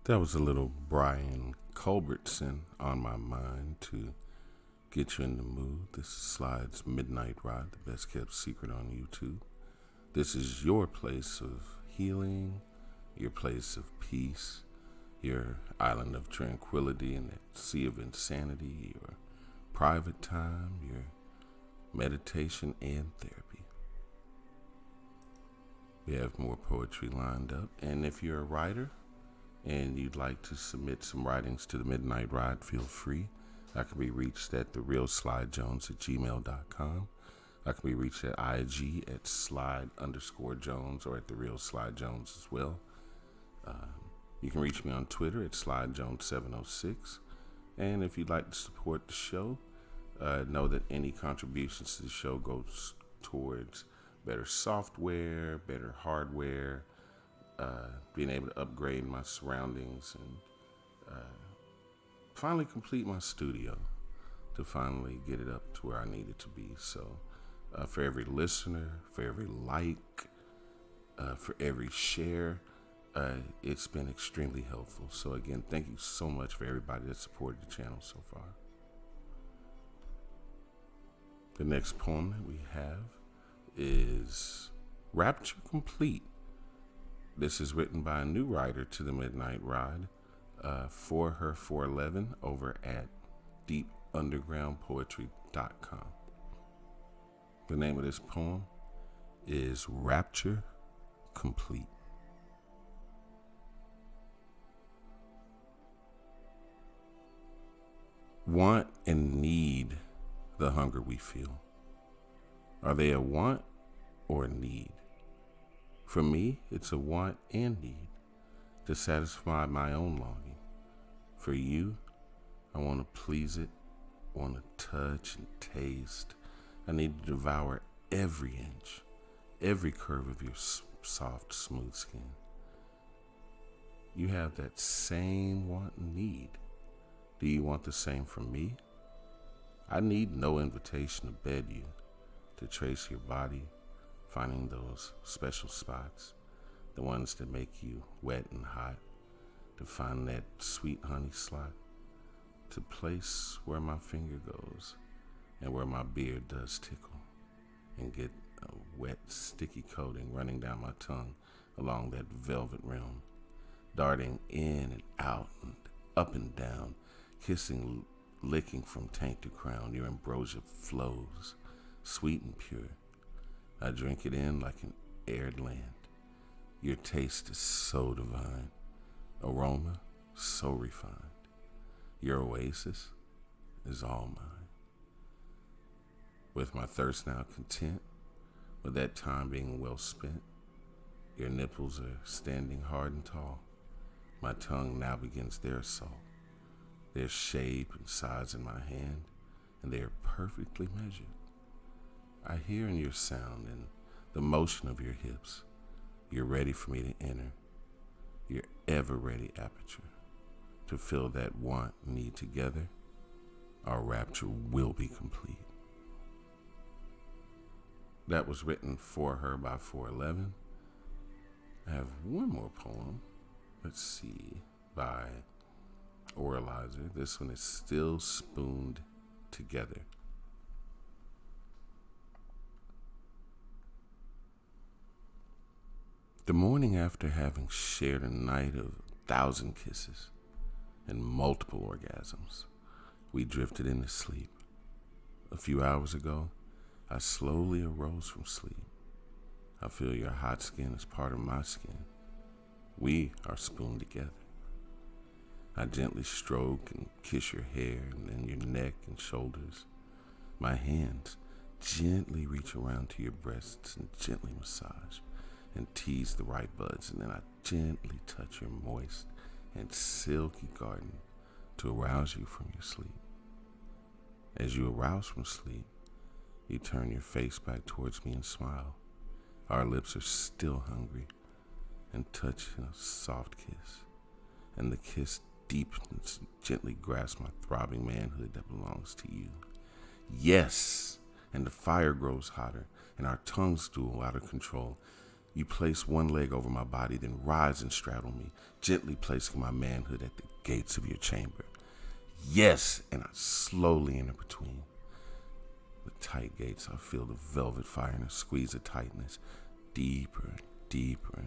That was a little Brian Culbertson on my mind to get you in the mood. This is Slide's Midnight Ride, the best kept secret on YouTube. This is your place of healing, your place of peace, your island of tranquility in that sea of insanity, your private time, your meditation, and therapy. We have more poetry lined up, and if you're a writer and you'd like to submit some writings to the Midnight Ride, feel free. I can be reached at therealslyjones@gmail.com. I can be reached at IG at slide_Jones or at therealslyjones as well. You can reach me on Twitter at slidejones706. And if you'd like to support the show, know that any contributions to the show goes towards better software, better hardware, being able to upgrade my surroundings, and finally complete my studio to finally get it up to where I need it to be. So for every listener, for every like, for every share, it's been extremely helpful. So again, thank you so much for everybody that supported the channel so far. The next poem that we have is Rapture Complete. This is written by a new writer to the Midnight Ride, for her 411 over at deepundergroundpoetry.com. The name of this poem is Rapture Complete. Want and need the hunger we feel. Are they a want or a need? For me, it's a want and need to satisfy my own longing. For you, I want to please it, want to touch and taste. I need to devour every inch, every curve of your soft, smooth skin. You have that same want and need. Do you want the same from me? I need no invitation to bed you, to trace your body, finding those special spots, the ones that make you wet and hot, to find that sweet honey slot, to place where my finger goes and where my beard does tickle, and get a wet, sticky coating running down my tongue along that velvet rim, darting in and out and up and down, kissing, licking from taint to crown. Your ambrosia flows, sweet and pure. I drink it in like an arid land. Your taste is so divine, aroma so refined. Your oasis is all mine. With my thirst now content, with that time being well spent, your nipples are standing hard and tall. My tongue now begins their assault. Their shape and size in my hand, and they are perfectly measured. I hear in your sound and the motion of your hips, you're ready for me to enter your ever-ready aperture. To fill that want and need together, our rapture will be complete. That was written for her by 411. I have one more poem, let's see, by Oralizer. This one is Still Spooned Together. The morning after having shared a night of 1,000 kisses and multiple orgasms, we drifted into sleep. A few hours ago, I slowly arose from sleep. I feel your hot skin as part of my skin. We are spooned together. I gently stroke and kiss your hair and then your neck and shoulders. My hands gently reach around to your breasts and gently massage and tease the right buds, and then I gently touch your moist and silky garden to arouse you from your sleep. As you arouse from sleep, you turn your face back towards me and smile. Our lips are still hungry and touch in a soft kiss, and the kiss deepens and gently grasps my throbbing manhood that belongs to you. Yes, and the fire grows hotter and our tongues duel out of control. You place one leg over my body, then rise and straddle me, gently placing my manhood at the gates of your chamber. Yes, and I slowly enter between the tight gates. I feel the velvet fire and a squeeze of tightness, deeper, deeper,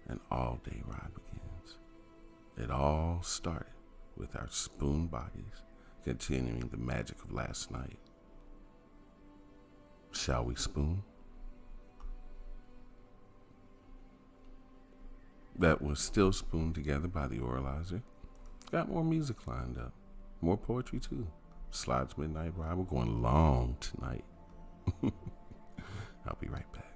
and all-day ride begins. It all started with our spoon bodies, continuing the magic of last night. Shall We Spoon? That was Still Spooned Together by the Oralizer. Got more music lined up. More poetry too. Slides Midnight Ride. We're going long tonight. I'll be right back.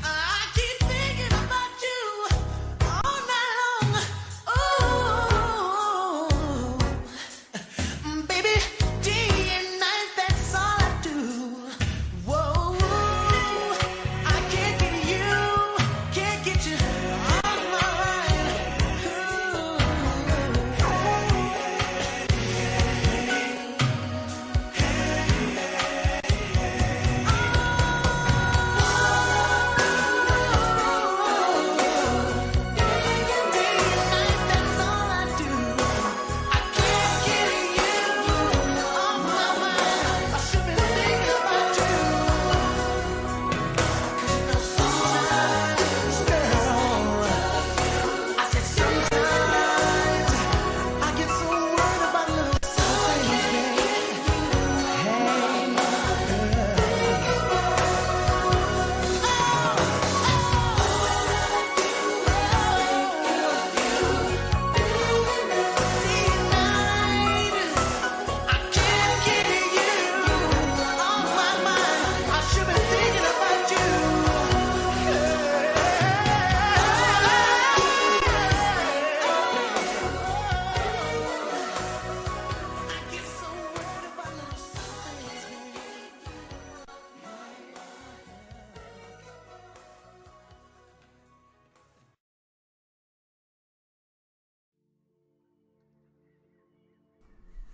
I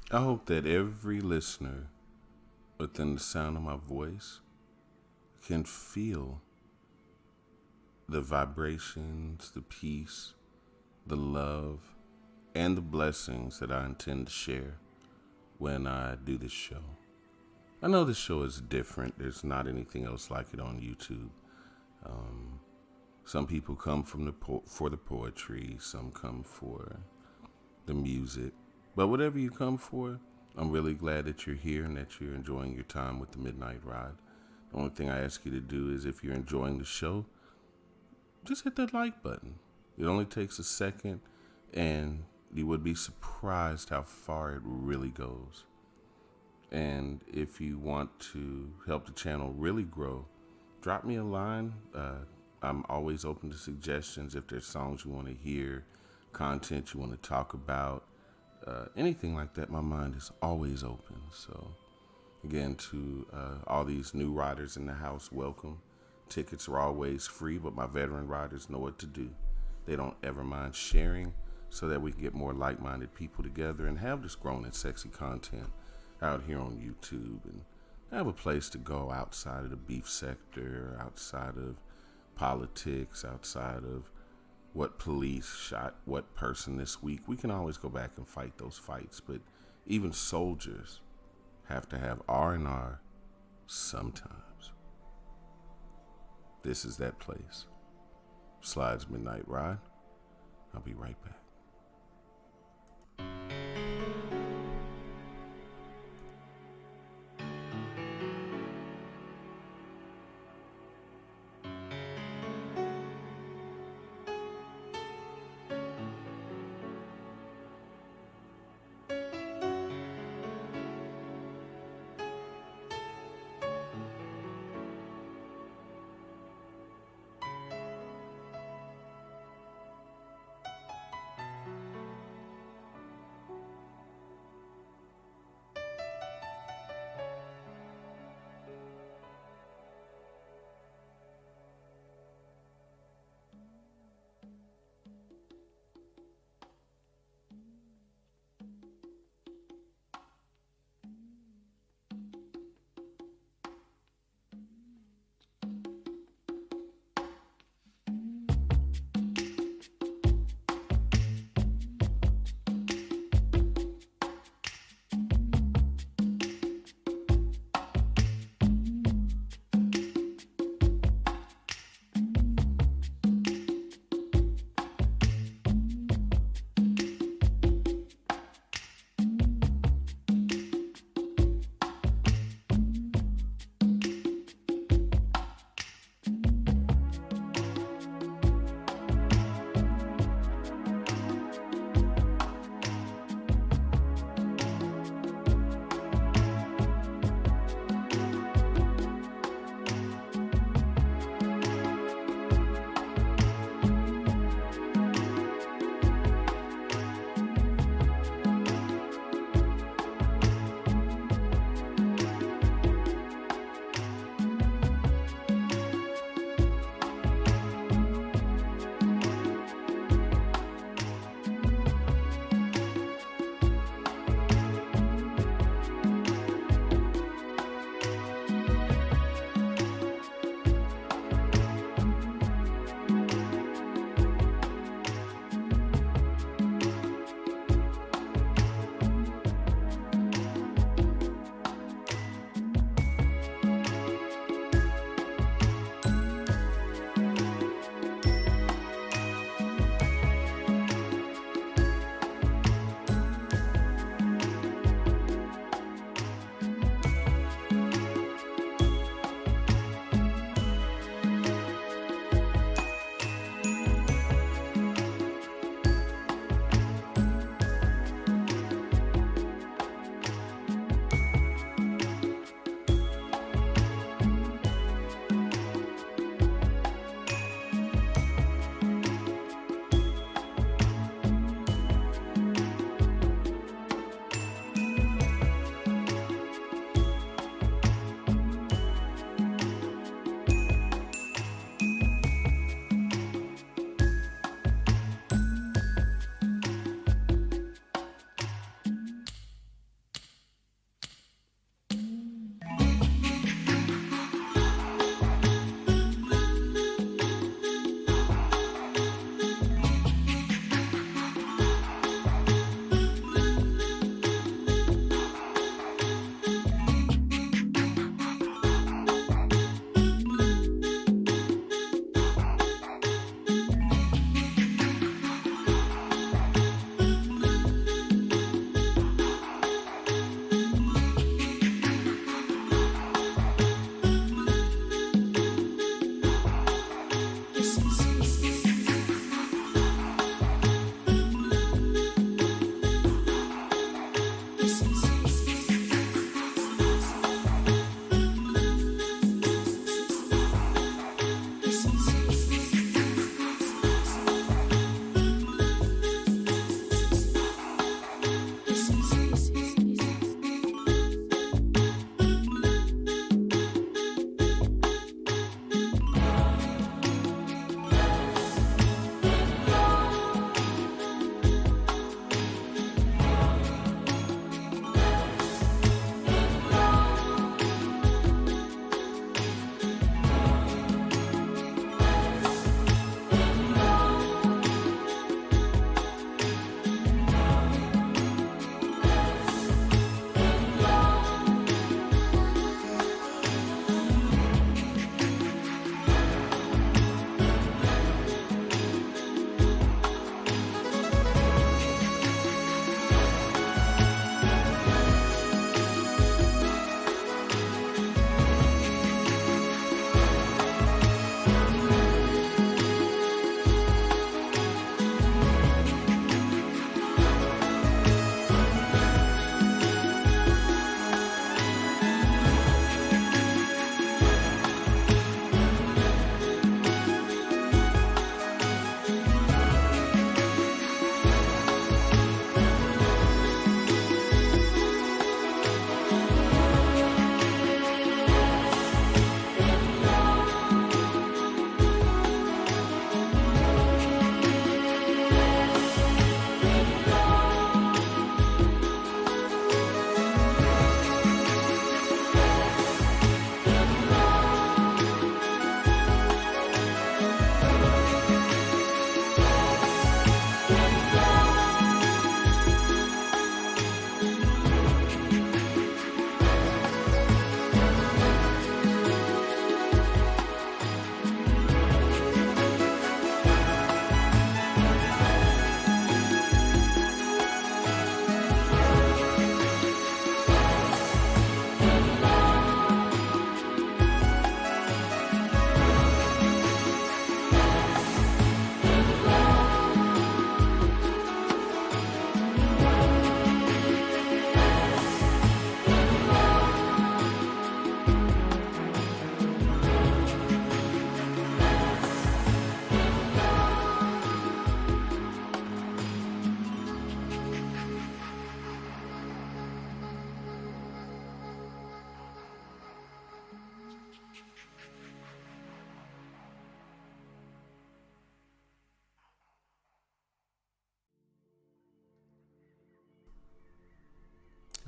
I hope that every listener within the sound of my voice can feel the vibrations, the peace, the love, and the blessings that I intend to share when I do this show. I know this show is different. There's not anything else like it on YouTube. Some people come for the poetry, some come for the music. But whatever you come for, I'm really glad that you're here and that you're enjoying your time with the Midnight Ride. The only thing I ask you to do is, if you're enjoying the show, just hit that like button. It only takes a second, and you would be surprised how far it really goes. And if you want to help the channel really grow, drop me a line. I'm always open to suggestions. If there's songs you want to hear, content you want to talk about, anything like that, my mind is always open. So again, to all these new riders in the house, welcome. Tickets are always free, but my veteran riders know what to do. They don't ever mind sharing, so that we can get more like-minded people together and have this grown and sexy content out here on YouTube, and have a place to go outside of the beef sector, outside of politics, outside of what police shot what person this week. We can always go back and fight those fights, but even soldiers have to have R&R sometimes. This is that place. Slides Midnight Ride. I'll be right back.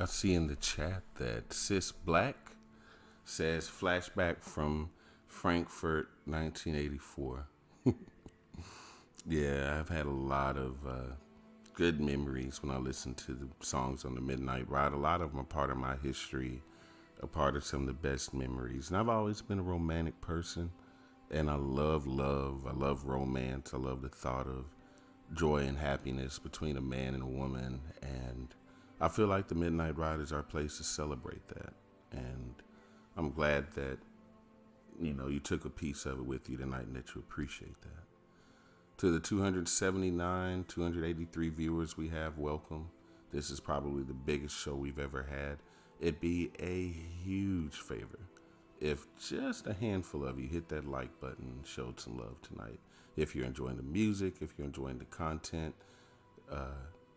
I see in the chat that Sis Black says flashback from Frankfurt 1984. Yeah, I've had a lot of good memories when I listen to the songs on the Midnight Ride. A lot of them are part of my history, a part of some of the best memories. And I've always been a romantic person, and I love love. I love romance. I love the thought of joy and happiness between a man and a woman. And I feel like the Midnight Ride is our place to celebrate that. And I'm glad that, you took a piece of it with you tonight and that you appreciate that. To the 279, 283 viewers we have, welcome. This is probably the biggest show we've ever had. It'd be a huge favor if just a handful of you hit that like button and showed some love tonight. If you're enjoying the music, if you're enjoying the content,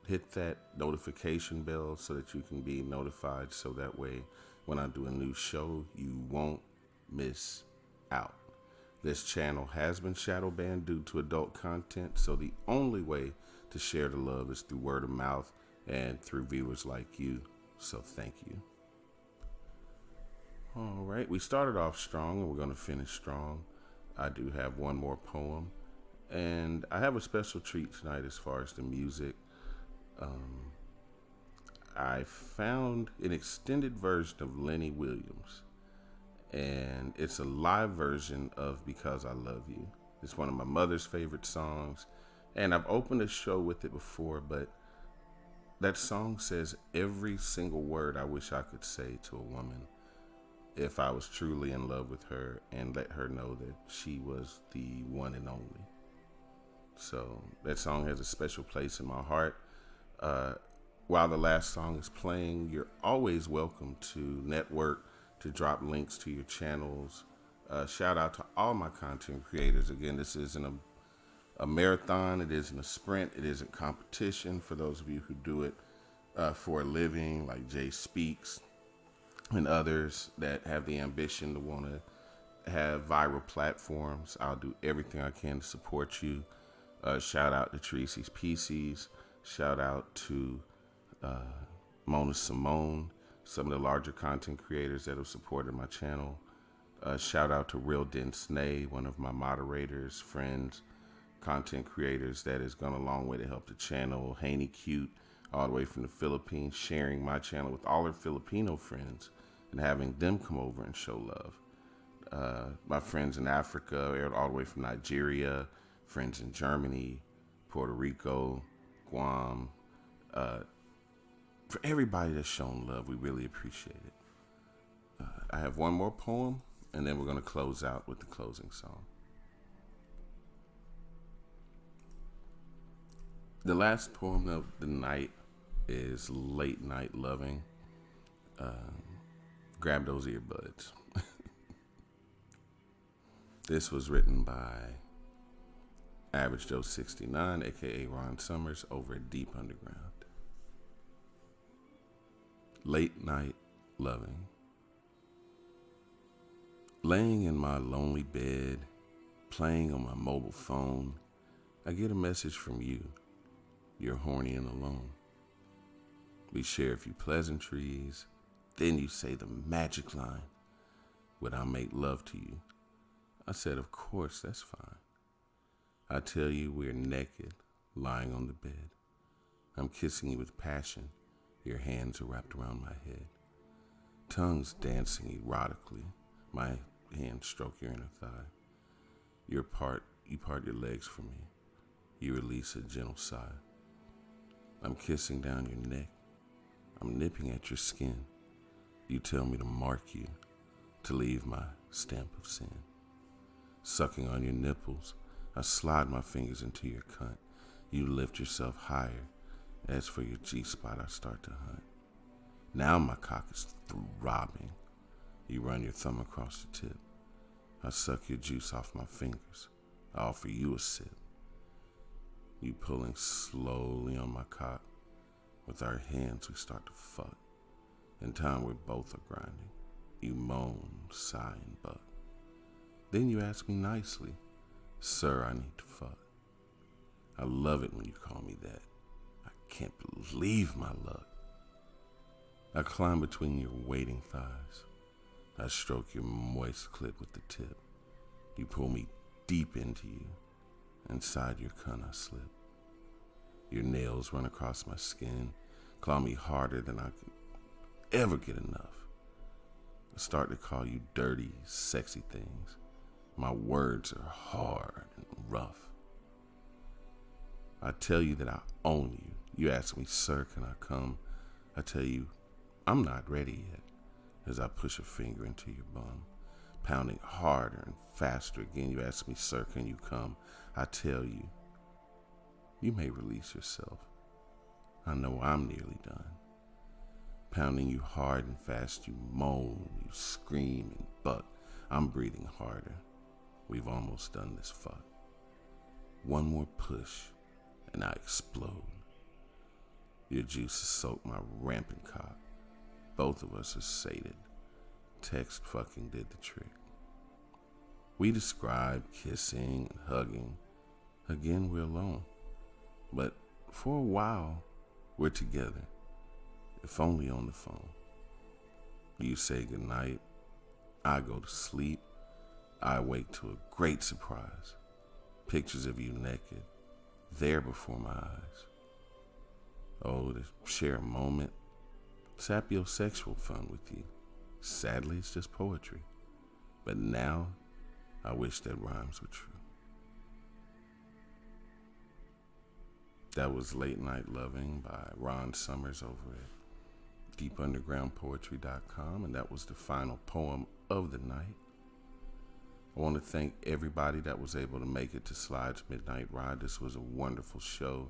hit that notification bell so that you can be notified, so that way when I do a new show, you won't miss out. This channel has been shadow banned due to adult content, so the only way to share the love is through word of mouth and through viewers like you. So thank you. All right, we started off strong and we're going to finish strong. I do have one more poem, and I have a special treat tonight as far as the music. I found an extended version of Lenny Williams, and it's a live version of Because I Love You. It's one of my mother's favorite songs, and I've opened a show with it before, but that song says every single word I wish I could say to a woman if I was truly in love with her and let her know that she was the one and only. So that song has a special place in my heart. While the last song is playing, you're always welcome to network, to drop links to your channels. Shout out to all my content creators. Again, this isn't a marathon. It isn't a sprint. It isn't competition. For those of you who do it for a living, like Jay Speaks and others that have the ambition to want to have viral platforms, I'll do everything I can to support you. Shout out to Tracy's PCs. Shout out to Mona Simone, some of the larger content creators that have supported my channel. Shout out to Real Den Snay, one of my moderators, friends, content creators that has gone a long way to help the channel. Haney Cute, all the way from the Philippines, sharing my channel with all her Filipino friends and having them come over and show love. My friends in Africa, all the way from Nigeria, friends in Germany, Puerto Rico, Guam. For everybody that's shown love, we really appreciate it. I have one more poem, and then we're going to close out with the closing song. The last poem of the night is Late Night Loving. Grab those earbuds. This was written by Average Joe 69, aka Ron Summers, over at Deep Underground. Late Night Loving. Laying in my lonely bed, playing on my mobile phone, I get a message from you. You're horny and alone. We share a few pleasantries, then you say the magic line, "Would I make love to you?" I said, "Of course, that's fine." I tell you we're naked, lying on the bed. I'm kissing you with passion. Your hands are wrapped around my head. Tongues dancing erotically. My hands stroke your inner thigh. You part your legs for me. You release a gentle sigh. I'm kissing down your neck. I'm nipping at your skin. You tell me to mark you, to leave my stamp of sin. Sucking on your nipples, I slide my fingers into your cunt. You lift yourself higher. As for your G-spot, I start to hunt. Now my cock is throbbing. You run your thumb across the tip. I suck your juice off my fingers. I offer you a sip. You pulling slowly on my cock. With our hands, we start to fuck. In time, we both are grinding. You moan, sigh, and buck. Then you ask me nicely, "Sir, I need to fuck." I love it when you call me that. I can't believe my luck. I climb between your waiting thighs. I stroke your moist clit with the tip. You pull me deep into you. Inside your cunt I slip. Your nails run across my skin, claw me harder than I could ever get enough. I start to call you dirty, sexy things. My words are hard and rough. I tell you that I own you. You ask me, sir, can I come? I tell you, I'm not ready yet, as I push a finger into your bum, pounding harder and faster again. You ask me, sir, can you come? I tell you, you may release yourself. I know I'm nearly done. Pounding you hard and fast, you moan, you scream and buck. I'm breathing harder. We've almost done this fuck. One more push, and I explode. Your juices soak my rampant cock. Both of us are sated. Text fucking did the trick. We describe kissing and hugging. Again, we're alone. But for a while, we're together. If only on the phone. You say goodnight. I go to sleep. I wake to a great surprise. Pictures of you naked, there before my eyes. Oh, to share a moment, sapiosexual fun with you. Sadly, it's just poetry. But now, I wish that rhymes were true. That was Late Night Loving by Ron Summers over at deepundergroundpoetry.com, and that was the final poem of the night. I want to thank everybody that was able to make it to Slide's Midnight Ride. This was a wonderful show.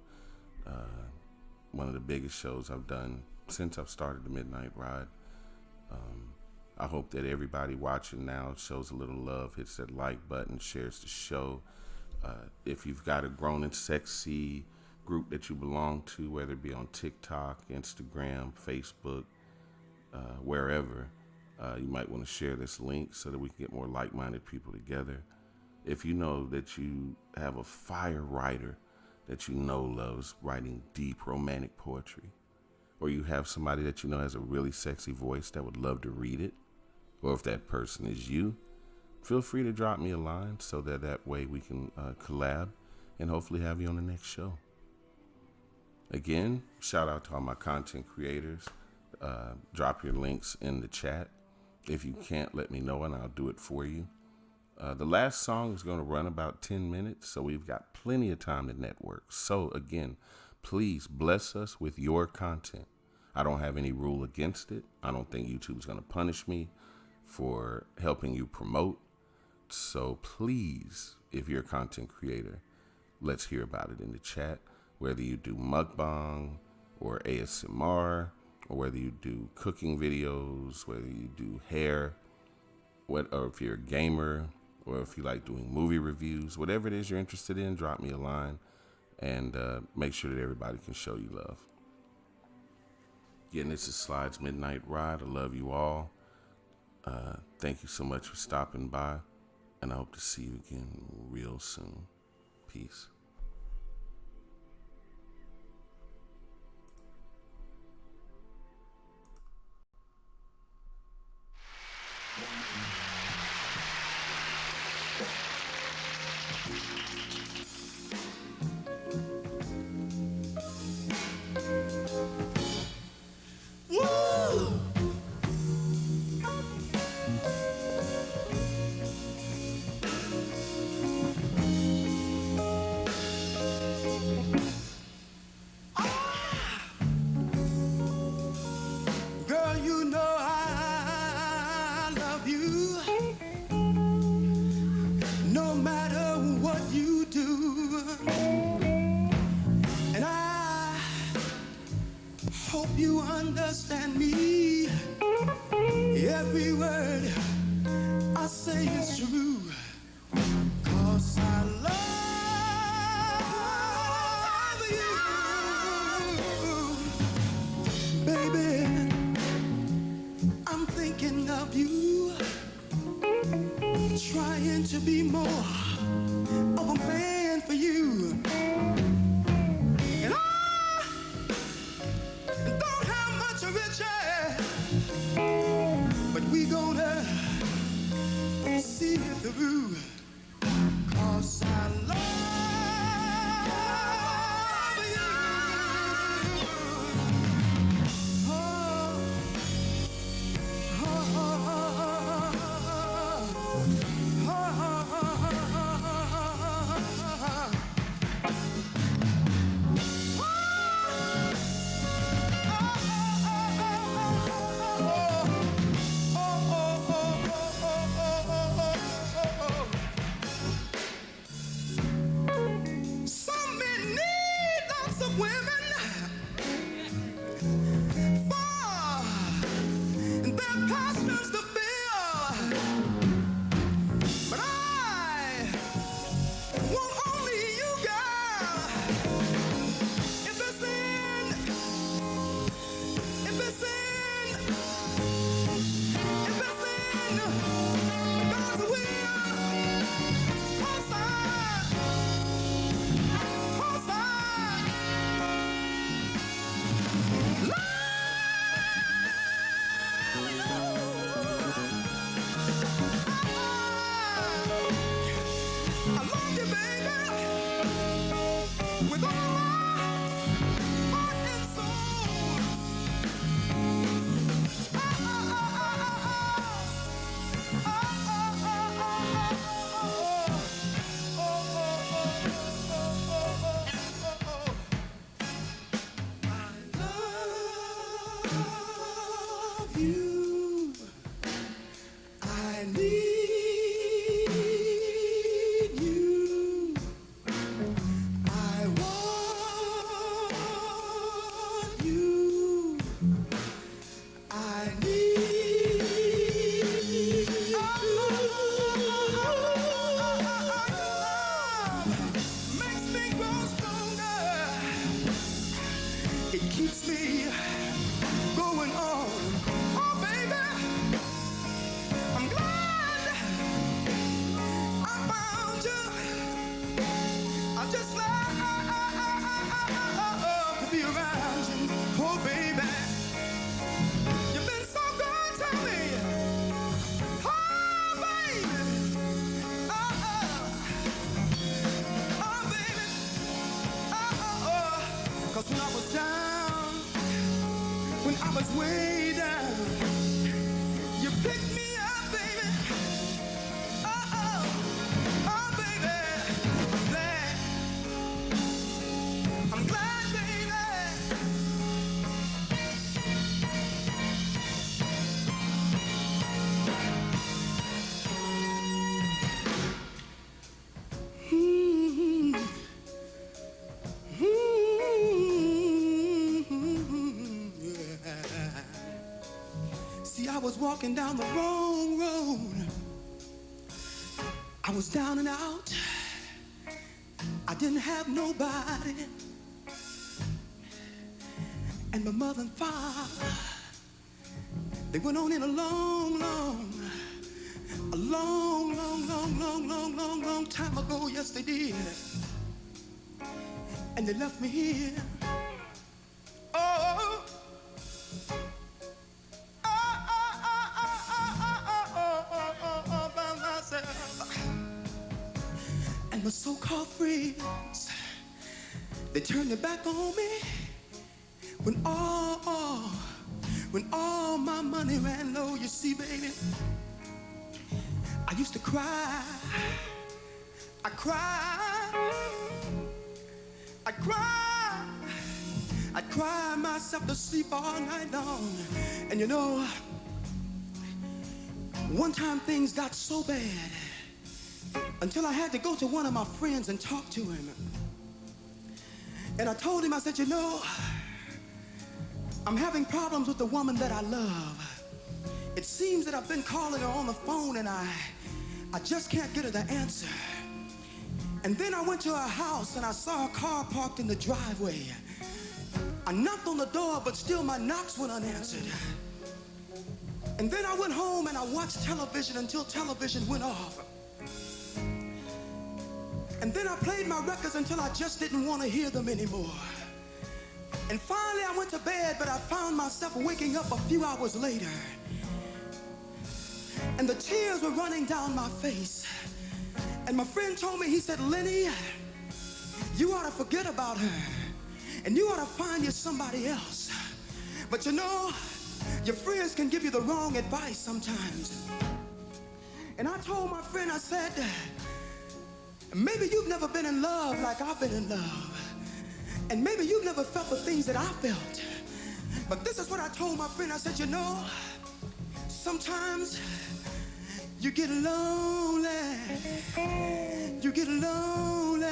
One of the biggest shows I've done since I've started the Midnight Ride. I hope that everybody watching now shows a little love, hits that like button, shares the show. If you've got a Grown and Sexy group that you belong to, whether it be on TikTok, Instagram, Facebook, wherever, you might want to share this link so that we can get more like-minded people together. If you know that you have a fire writer that you know loves writing deep romantic poetry, or you have somebody that you know has a really sexy voice that would love to read it, or if that person is you, feel free to drop me a line so that way we can collab and hopefully have you on the next show. Again, shout out to all my content creators. Drop your links in the chat. If you can't, let me know and I'll do it for you. The last song is going to run about 10 minutes, so we've got plenty of time to network. So again, please bless us with your content. I don't have any rule against it. I don't think YouTube's going to punish me for helping you promote. So please, if you're a content creator, let's hear about it in the chat. Whether you do mukbang or ASMR, or whether you do cooking videos, whether you do hair, or if you're a gamer, or if you like doing movie reviews, whatever it is you're interested in, drop me a line and make sure that everybody can show you love. Again, this is Slide's Midnight Ride. I love you all. Thank you so much for stopping by, and I hope to see you again real soon. Peace. Girl, you know I love you. No matter what you do. And I hope you understand me. Every word I say is true. 'Cause I love you. Baby, I'm thinking of you, trying to be more of a man for you. And I don't have much riches, used to feel. But I want only you, girl. If it's in God's will, hold on. I love you, baby, with all my heart and soul. I love you. I need you. I want you. I need love makes me grow stronger. It keeps me going on. Oh, baby, I'm glad I found you. I just love to be around you. Oh, baby, you've been so good to me. Oh, baby. Oh, baby. 'Cause when I was down, when I was way down, you picked me up, baby. Oh, baby. I'm glad, baby. Yeah. See, I was walking down the wrong road. I was down and out. I didn't have nobody. And my mother and father, they went on in a long time ago. Yes, they did. And they left me here. Oh, by myself. And my so-called friends, they turned their back on me when all my money ran low. You see, baby, I used to cry. I'd cry myself to sleep all night long. And you know, one time things got so bad until I had to go to one of my friends and talk to him. And I told him, I said, you know, I'm having problems with the woman that I love. It seems that I've been calling her on the phone and I just can't get her to answer. And then I went to her house and I saw her car parked in the driveway. I knocked on the door, but still my knocks went unanswered. And then I went home and I watched television until television went off. And then I played my records until I just didn't want to hear them anymore. And finally I went to bed, but I found myself waking up a few hours later. And the tears were running down my face. And my friend told me, he said, Lenny, you ought to forget about her. And you ought to find you somebody else. But you know, your friends can give you the wrong advice sometimes. And I told my friend, I said, maybe you've never been in love like I've been in love. And maybe you've never felt the things that I felt. But this is what I told my friend. I said, you know, sometimes you get lonely. You get lonely.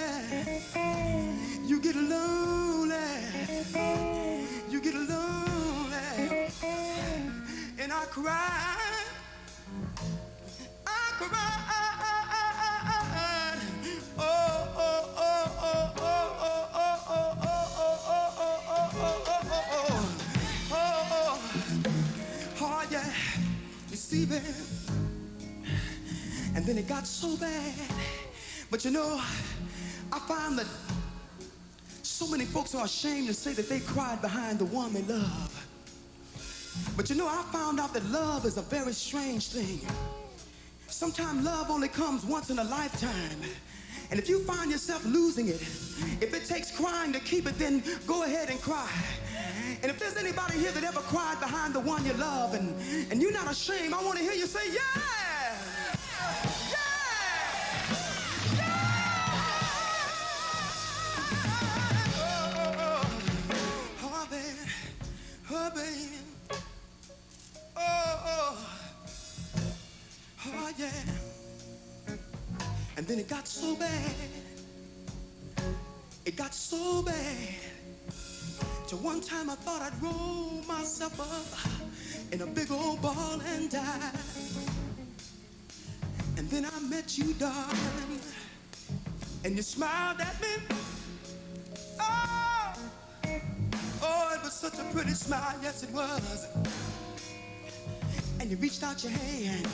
You get lonely. You get lonely. And I cried. And then it got so bad. But you know, I found that so many folks are ashamed to say that they cried behind the one they love. But you know, I found out that love is a very strange thing. Sometimes love only comes once in a lifetime. And if you find yourself losing it, if it takes crying to keep it, then go ahead and cry. And if there's anybody here that ever cried behind the one you love and you're not ashamed, I want to hear you say, yeah! Oh, baby. Oh, yeah. And then it got so bad. It got so bad. Till one time I thought I'd roll myself up in a big old ball and die. And then I met you, darling, and you smiled at me. Oh, it was such a pretty smile, yes it was. And you reached out your hand